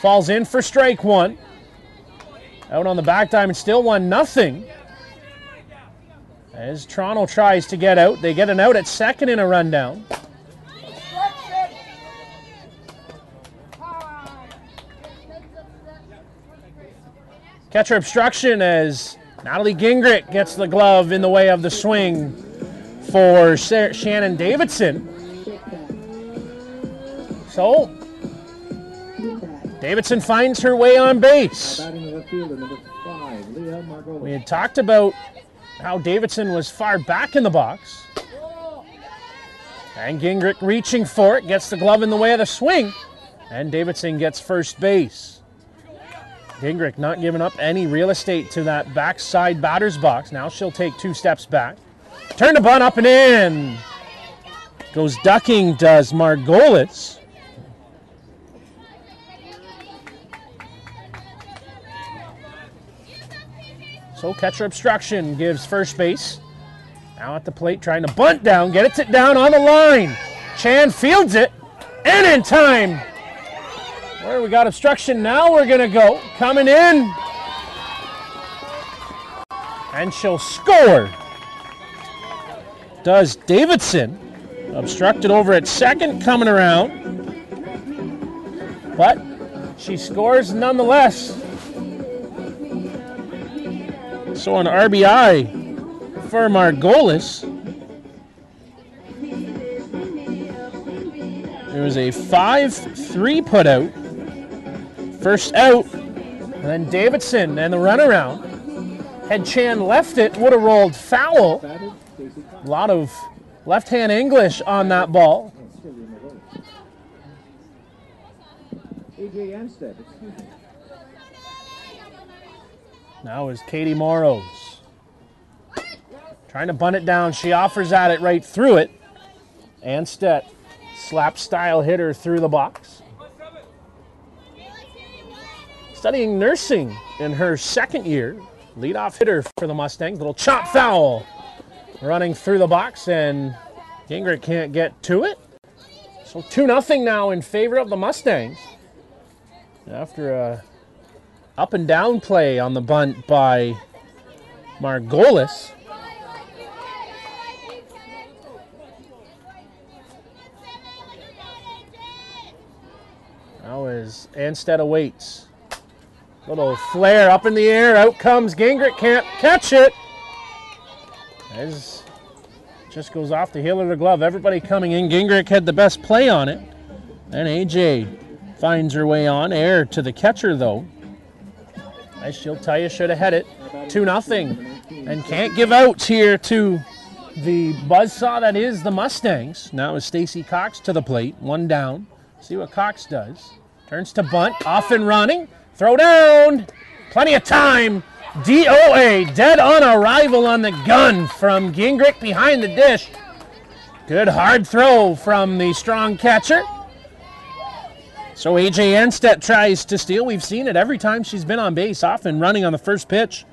Falls in for strike one. Out on the back diamond, still 1-0. As Toronto tries to get out, they get an out at second in a rundown. Catcher obstruction as Natalie Gingrich gets the glove in the way of the swing for Shannon Davidson. So, Davidson finds her way on base. We had talked about how Davidson was far back in the box. And Gingrich reaching for it, gets the glove in the way of the swing. And Davidson gets first base. Gingrich not giving up any real estate to that backside batter's box. Now she'll take 2 steps back. Turn the bunt up and in. Goes ducking, does Margolis. So catcher obstruction gives first base. Now at the plate trying to bunt down, gets it down on the line. Chan fields it, and in time. Where we got obstruction, now we're gonna go. Coming in. And she'll score. Does Davidson. Obstructed over at second, coming around. But she scores nonetheless. So an RBI for Margolis. There was a 5-3 put out. First out, and then Davidson and the runaround. Had Chan left it, would have rolled foul. A lot of left-hand English on that ball. Now is Katie Morrows. Trying to bunt it down. She offers at it right through it. Anstedt, slap-style hitter through the box. Studying nursing in her second year. Leadoff hitter for the Mustangs. Little chop foul. Running through the box, and Gingrich can't get to it. So 2-0 now in favor of the Mustangs. After a up and down play on the bunt by Margolis. Now as Anstedt awaits. Little flare up in the air. Out comes Gingrich. Can't catch it. As just goes off the heel of the glove. Everybody coming in. Gingrich had the best play on it. And AJ finds her way on. Air to the catcher, though. As she'll tell you, should have had it. 2-0. And can't give outs here to the buzzsaw that is the Mustangs. Now is Stacy Cox to the plate. 1 down. See what Cox does. Turns to bunt. Off and running. Throw down. Plenty of time. DOA. Dead on arrival on the gun from Gingrich behind the dish. Good hard throw from the strong catcher. So AJ Anstedt tries to steal. We've seen it every time she's been on base, off and running on the first pitch.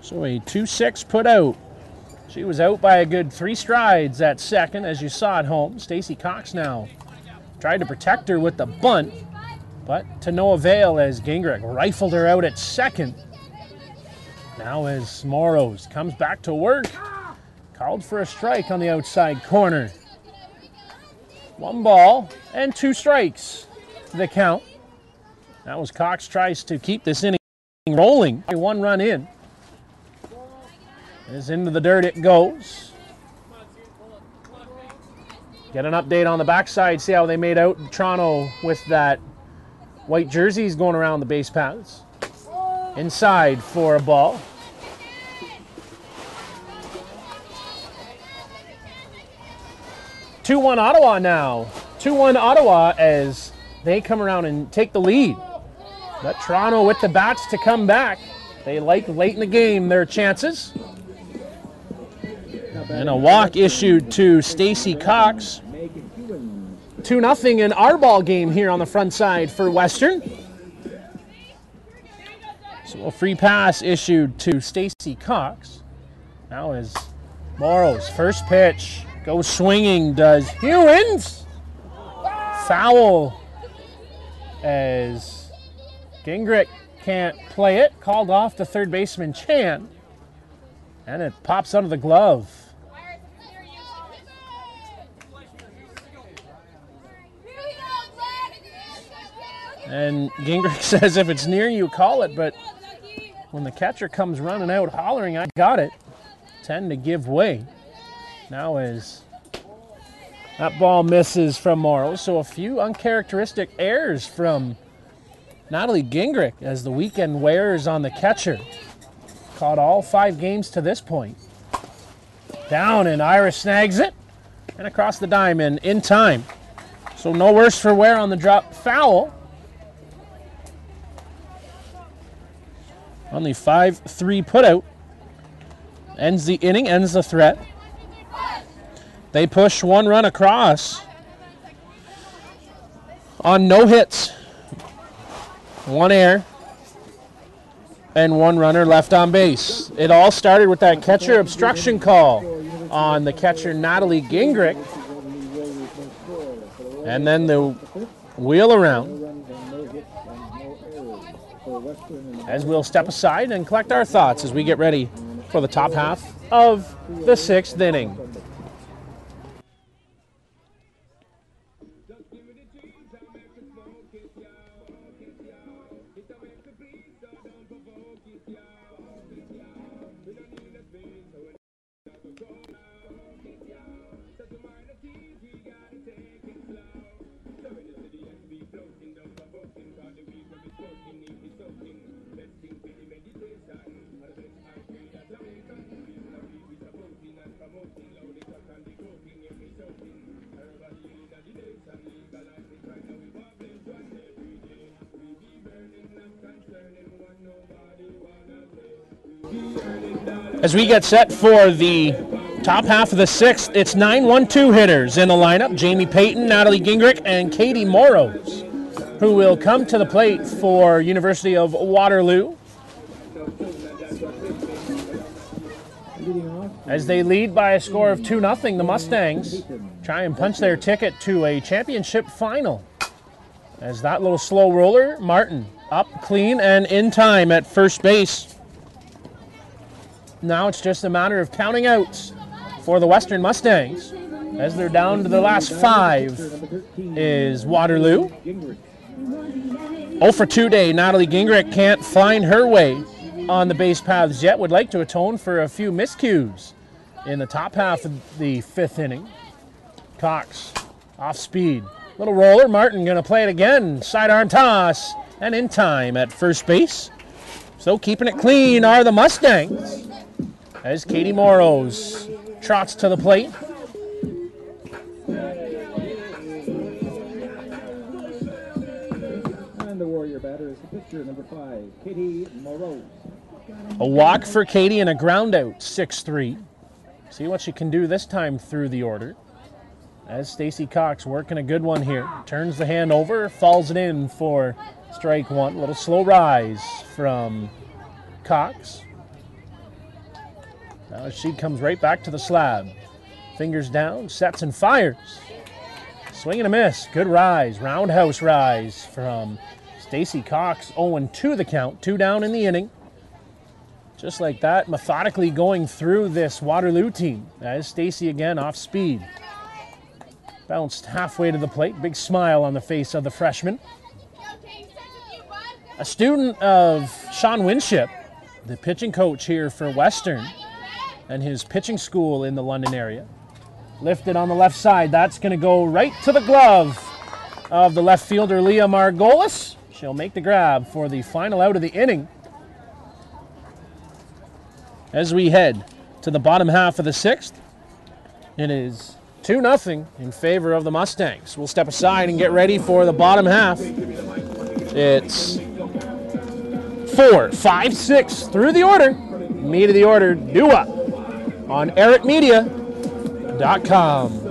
So a 2-6 put out. She was out by a good 3 strides at second, as you saw at home. Stacy Cox now tried to protect her with the bunt, but to no avail as Gingrich rifled her out at second. Now as Morrows comes back to work, called for a strike on the outside corner. 1 ball and 2 strikes to the count. That was Cox tries to keep this inning rolling. 1 run in. As into the dirt it goes. Get an update on the backside. See how they made out Toronto with that white jerseys going around the base paths. Inside for a ball. (2-1) Ottawa now. 2-1 Ottawa as they come around and take the lead. But Toronto with the bats to come back. They like late in the game their chances. And a walk issued to Stacy Cox. 2-0 in our ball game here on the front side for Western. So a free pass issued to Stacy Cox. Now is Morrows. First pitch. Goes swinging, does Hewins. Foul as Gingrich can't play it. Called off to third baseman Chan. And it pops out of the glove. And Gingrich says if it's near you, call it. But when the catcher comes running out hollering, I got it, tend to give way. Now as that ball misses from Morrow. So a few uncharacteristic errors from Natalie Gingrich as the weekend wears on the catcher. Caught all 5 games to this point. Down, and Irish snags it. And across the diamond in time. So no worse for wear on the drop foul. On the 5-3 putout. Ends the inning, ends the threat. They push one run across on no hits. One error and one runner left on base. It all started with that catcher obstruction call on the catcher Natalie Gingrich. And then the wheel around as we'll step aside and collect our thoughts as we get ready for the top half of the 6th inning. As we get set for the top half of the 6th, it's 9-1-2 hitters in the lineup. Jamie Payton, Natalie Gingrich, and Katie Morrows, who will come to the plate for University of Waterloo. As they lead by a score of 2-0, the Mustangs try and punch their ticket to a championship final. As that little slow roller, Martin, up clean and in time at first base. Now it's just a matter of counting outs for the Western Mustangs. As they're down to the last 5 is Waterloo. 0 for 2 day. Natalie Gingrich can't find her way on the base paths yet. Would like to atone for a few miscues in the top half of the 5th inning. Cox off speed. Little roller. Martin going to play it again. Sidearm toss and in time at first base. So keeping it clean are the Mustangs. As Katie Morrows trots to the plate. And the Warrior batter is the pitcher, number 5, Katie Morrows. A walk for Katie and a ground out, 6-3. See what she can do this time through the order. As Stacy Cox working a good one here. Turns the hand over, falls it in for strike 1. Little slow rise from Cox. Now she comes right back to the slab. Fingers down, sets and fires. Swing and a miss. Good rise. Roundhouse rise from Stacy Cox. 0-2 the count. 2 down in the inning. Just like that, methodically going through this Waterloo team. As Stacy again off speed. Bounced halfway to the plate. Big smile on the face of the freshman. A student of Sean Winship, the pitching coach here for Western, and his pitching school in the London area. Lifted on the left side. That's going to go right to the glove of the left fielder, Leah Margolis. She'll make the grab for the final out of the inning. As we head to the bottom half of the 6th, it is 2-0 in favor of the Mustangs. We'll step aside and get ready for the bottom half. It's 4, 5, 6 through the order. Meat of the order, Dua on ARITmedia.com.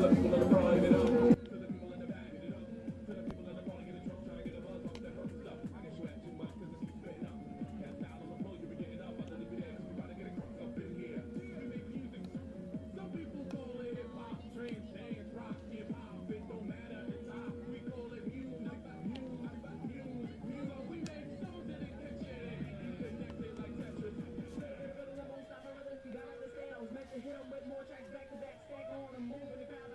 Hit 'em with more tracks back to back, stack on 'em, moving the crowd.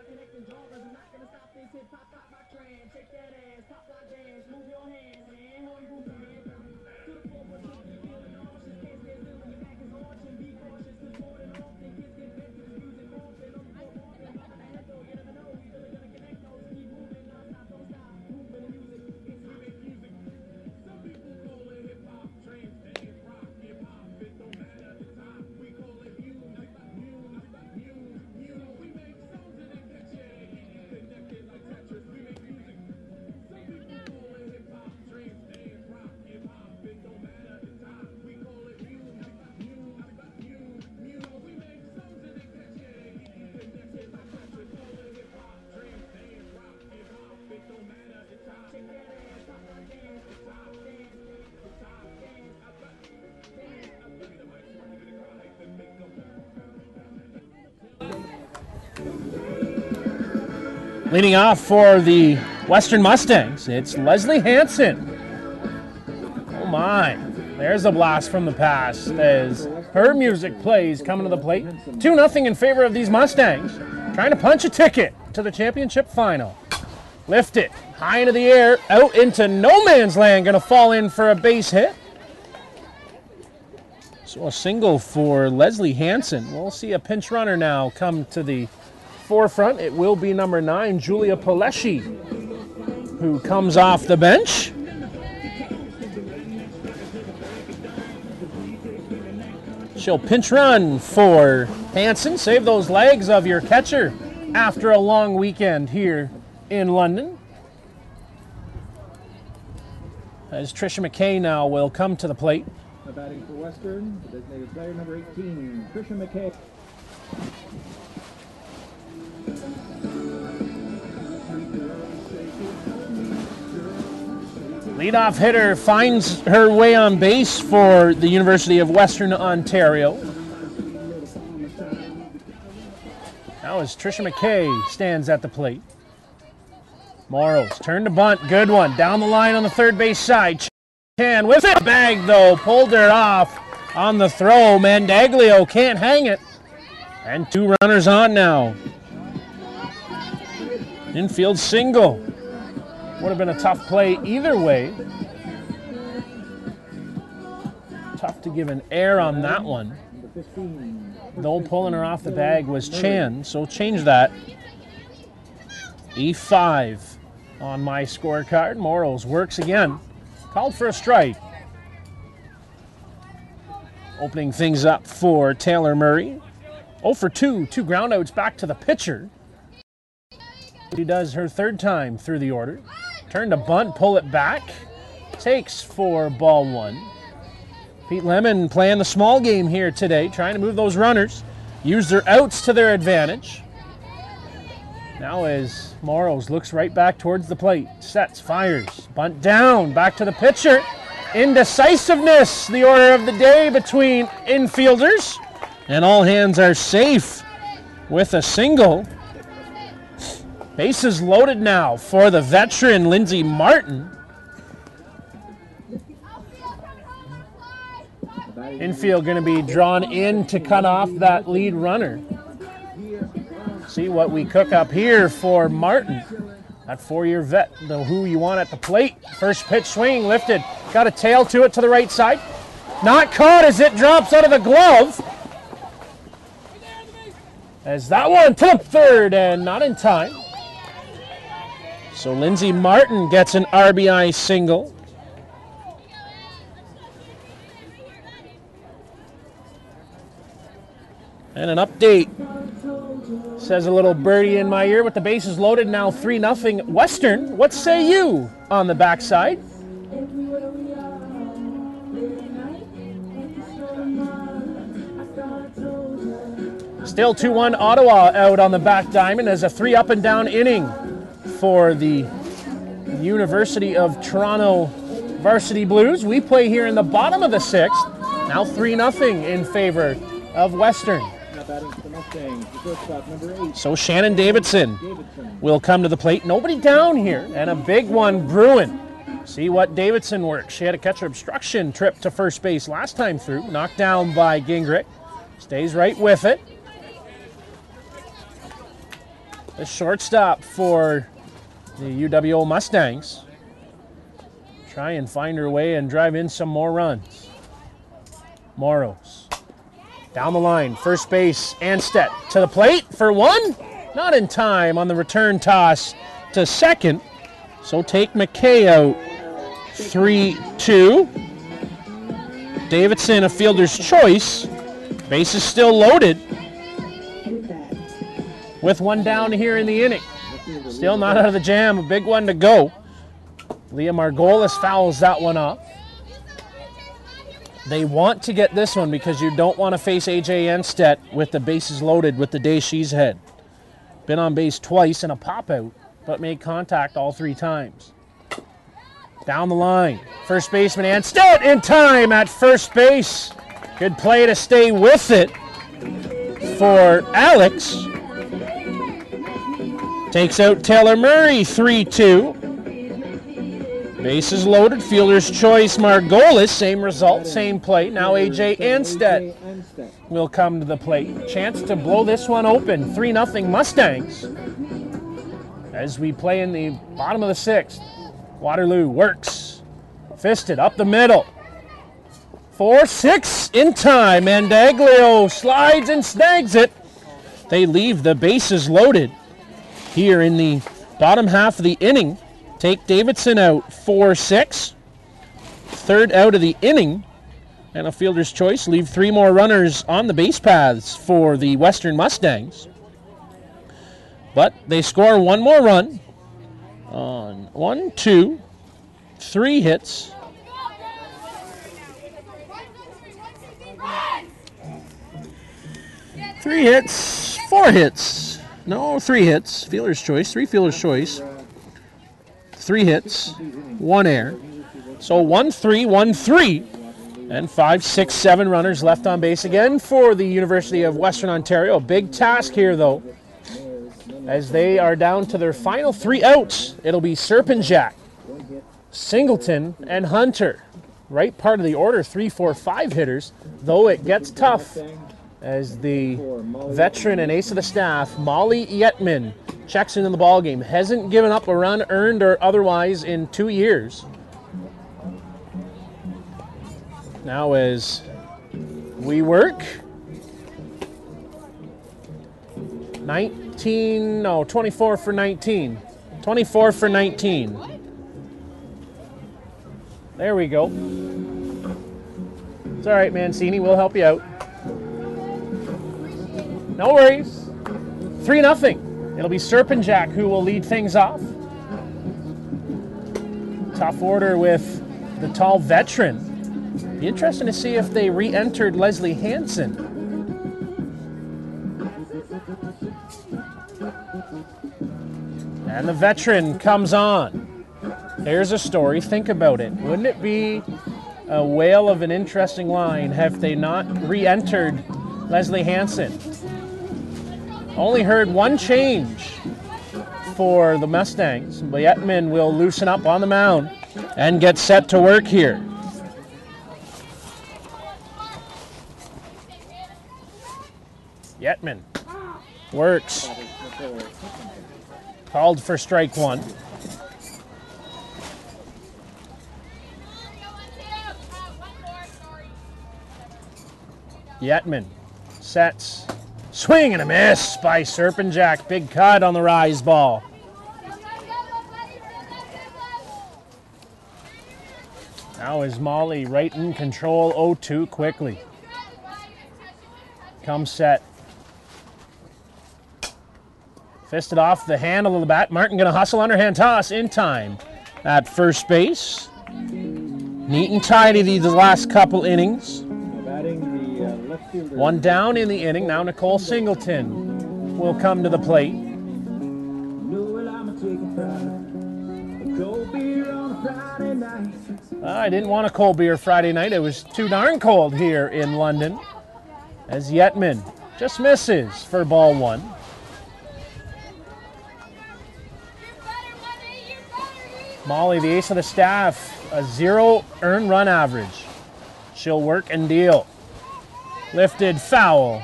Leading off for the Western Mustangs, it's Leslie Hansen. Oh my, there's a blast from the past as her music plays coming to the plate. 2-0 in favor of these Mustangs, trying to punch a ticket to the championship final. Lift it high into the air, out into no man's land, gonna fall in for a base hit. So a single for Leslie Hansen. We'll see a pinch runner now come to the forefront. It will be number 9, Julia Poleschi, who comes off the bench. She'll pinch run for Hansen. Save those legs of your catcher after a long weekend here in London. As Trisha McKay now will come to the plate. Batting for Western, the designated player number 18, Trisha McKay. Leadoff hitter finds her way on base for the University of Western Ontario. Now as Trisha McKay stands at the plate. Morrows, turn to bunt, good one. Down the line on the third base side. Can with it. Bag though, pulled her off on the throw. Mandaglio can't hang it. And 2 runners on now. Infield single. Would have been a tough play either way. Tough to give an air on that one. Though pulling her off the bag was Chan, so change that. E5 on my scorecard. Morrows works again. Called for a strike. Opening things up for Taylor Murray. 0 for 2, 2 groundouts back to the pitcher. She does her 3rd time through the order. Turn to bunt, pull it back. Takes for ball 1. Pete Lemon playing the small game here today, trying to move those runners. Use their outs to their advantage. Now as Morrows looks right back towards the plate, sets, fires, bunt down, back to the pitcher. Indecisiveness, the order of the day between infielders. And all hands are safe with a single. Bases loaded now for the veteran Lindsay Martin. Infield going to be drawn in to cut off that lead runner. See what we cook up here for Martin. That 4-year vet, who you want at the plate. First pitch swing, lifted. Got a tail to it to the right side. Not caught as it drops out of the glove. As that one to the 3rd and not in time. So Lindsay Martin gets an RBI single. And an update. Says a little birdie in my ear with the bases loaded, now 3-0 Western. What say you on the backside? Still 2-1 Ottawa out on the back diamond as a 3 up and down inning for the University of Toronto Varsity Blues. We play here in the bottom of the 6th. Now 3-0 in favor of Western. So Shannon Davidson will come to the plate. Nobody down here, and a big one brewing. See what Davidson works. She had a catcher obstruction trip to first base last time through. Knocked down by Gingrich. Stays right with it. The shortstop for the UWO Mustangs. Try and find her way and drive in some more runs. Morrows. Down the line, first base, Anstedt to the plate for 1. Not in time on the return toss to second. So take McKay out. 3-2. Davidson a fielder's choice. Base is still loaded. With 1 down here in the inning. Still not out of the jam, a big one to go. Leah Margolis fouls that one up. They want to get this one because you don't want to face AJ Anstedt with the bases loaded with the day she's had. Been on base twice in a pop-out, but made contact all 3 times. Down the line, first baseman Anstedt in time at first base. Good play to stay with it for Alex. Takes out Taylor Murray, 3-2. Bases loaded, fielder's choice, Margolis, same result, same play. Now A.J. Anstead will come to the plate. Chance to blow this one open, 3-0 Mustangs. As we play in the bottom of the 6th, Waterloo works, fisted up the middle. 4-6 in time, Mandaglio slides and snags it. They leave the bases loaded here in the bottom half of the inning. Take Davidson out, 4-6. Third out of the inning. And a fielder's choice. Leave 3 more runners on the base paths for the Western Mustangs. But they score 1 more run on 1, 2, 3 hits. Three hits, 4 hits. No, 3 hits. Fielder's choice, 3 fielder's choice. 3 hits, 1 error. So 1-3, 1-3. And 5, 6, 7 runners left on base again for the University of Western Ontario. Big task here, though, as they are down to their final 3 outs. It'll be Serpinjak, Singleton, and Hunter. Right part of the order, 3, 4, 5 hitters, though it gets tough as the veteran and ace of the staff, Molly Yetman, checks into the ballgame. Hasn't given up a run, earned or otherwise, in 2 years. Now as we work, 24 for 19. 24 for 19. There we go. It's all right, Mancini. We'll help you out. No worries. 3-0. It'll be Serpinjak who will lead things off. Tough order with the tall veteran. Be interesting to see if they re-entered Leslie Hansen. And the veteran comes on. There's a story. Think about it. Wouldn't it be a whale of an interesting line have they not re-entered Leslie Hansen? Only heard 1 change for the Mustangs, but Yetman will loosen up on the mound and get set to work here. Yetman works. Called for strike 1. Yetman sets. Swing and a miss by Serpinjak. Big cut on the rise ball. Now is Molly right in control, 0-2 quickly. Comes set. Fisted off the handle of the bat. Martin going to hustle underhand toss in time at first base. Neat and tidy these last couple innings. 1 down in the inning. Now Nicole Singleton will come to the plate. I didn't want a cold beer Friday night. It was too darn cold here in London. As Yetman just misses for ball 1. Molly, the ace of the staff, a 0 earned run average. She'll work and deal. Lifted foul,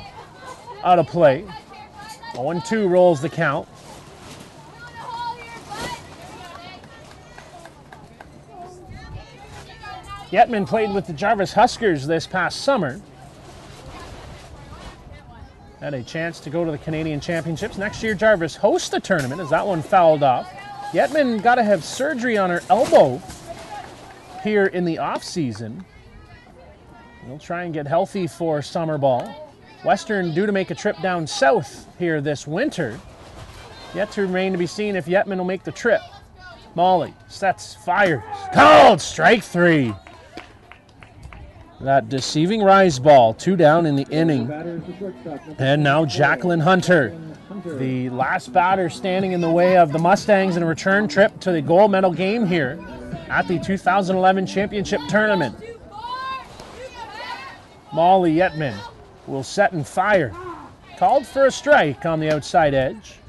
out of play. 0-2 rolls the count. Yetman played with the Jarvis Huskers this past summer. Had a chance to go to the Canadian Championships. Next year, Jarvis hosts the tournament as that one fouled off. Yetman got to have surgery on her elbow here in the off-season. We'll try and get healthy for summer ball. Western due to make a trip down south here this winter. Yet to remain to be seen if Yetman will make the trip. Molly sets, fires, called, strike 3. That deceiving rise ball, 2 down in the inning. And now Jacqueline Hunter, the last batter standing in the way of the Mustangs in a return trip to the gold medal game here at the 2011 championship tournament. Molly Yetman will set and fire. Called for a strike on the outside edge.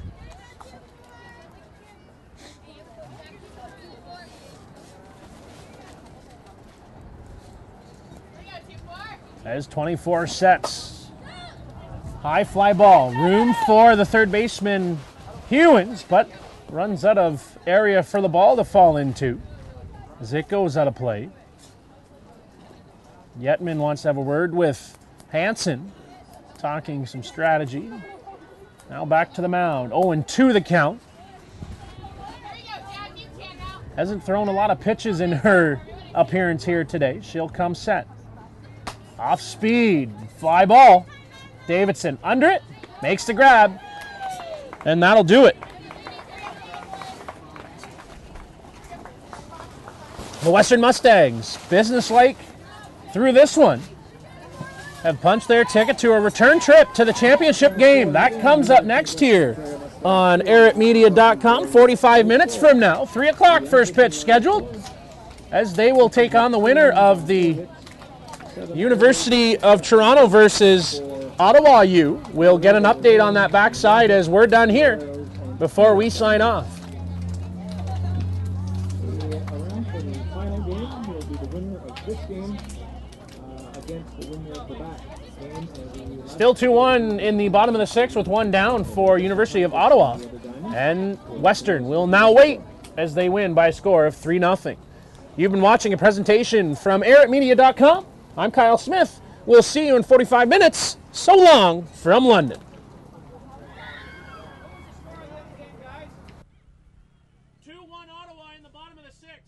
as 24 sets. High fly ball. Room for the third baseman, Hewins, but runs out of area for the ball to fall into as it goes out of play. Yetman wants to have a word with Hansen, talking some strategy. Now back to the mound. 0-2 the count. Hasn't thrown a lot of pitches in her appearance here today. She'll come set. Off speed, fly ball. Davidson under it, makes the grab, and that'll do it. The Western Mustangs, businesslike through this one, have punched their ticket to a return trip to the championship game. That comes up next here on airitmedia.com, 45 minutes from now. 3 o'clock first pitch scheduled, as they will take on the winner of the University of Toronto versus Ottawa U. We'll get an update on that backside as we're done here before we sign off. Around for the final game will be the winner of this game against the winner of the back game. Still 2-1 in the bottom of the sixth with one down for University of Ottawa. And Western will now wait as they win by a score of 3-0. You've been watching a presentation from airitmedia.com. I'm Kyle Smith. We'll see you in 45 minutes. So long from London. 2-1 Ottawa in the bottom of the sixth.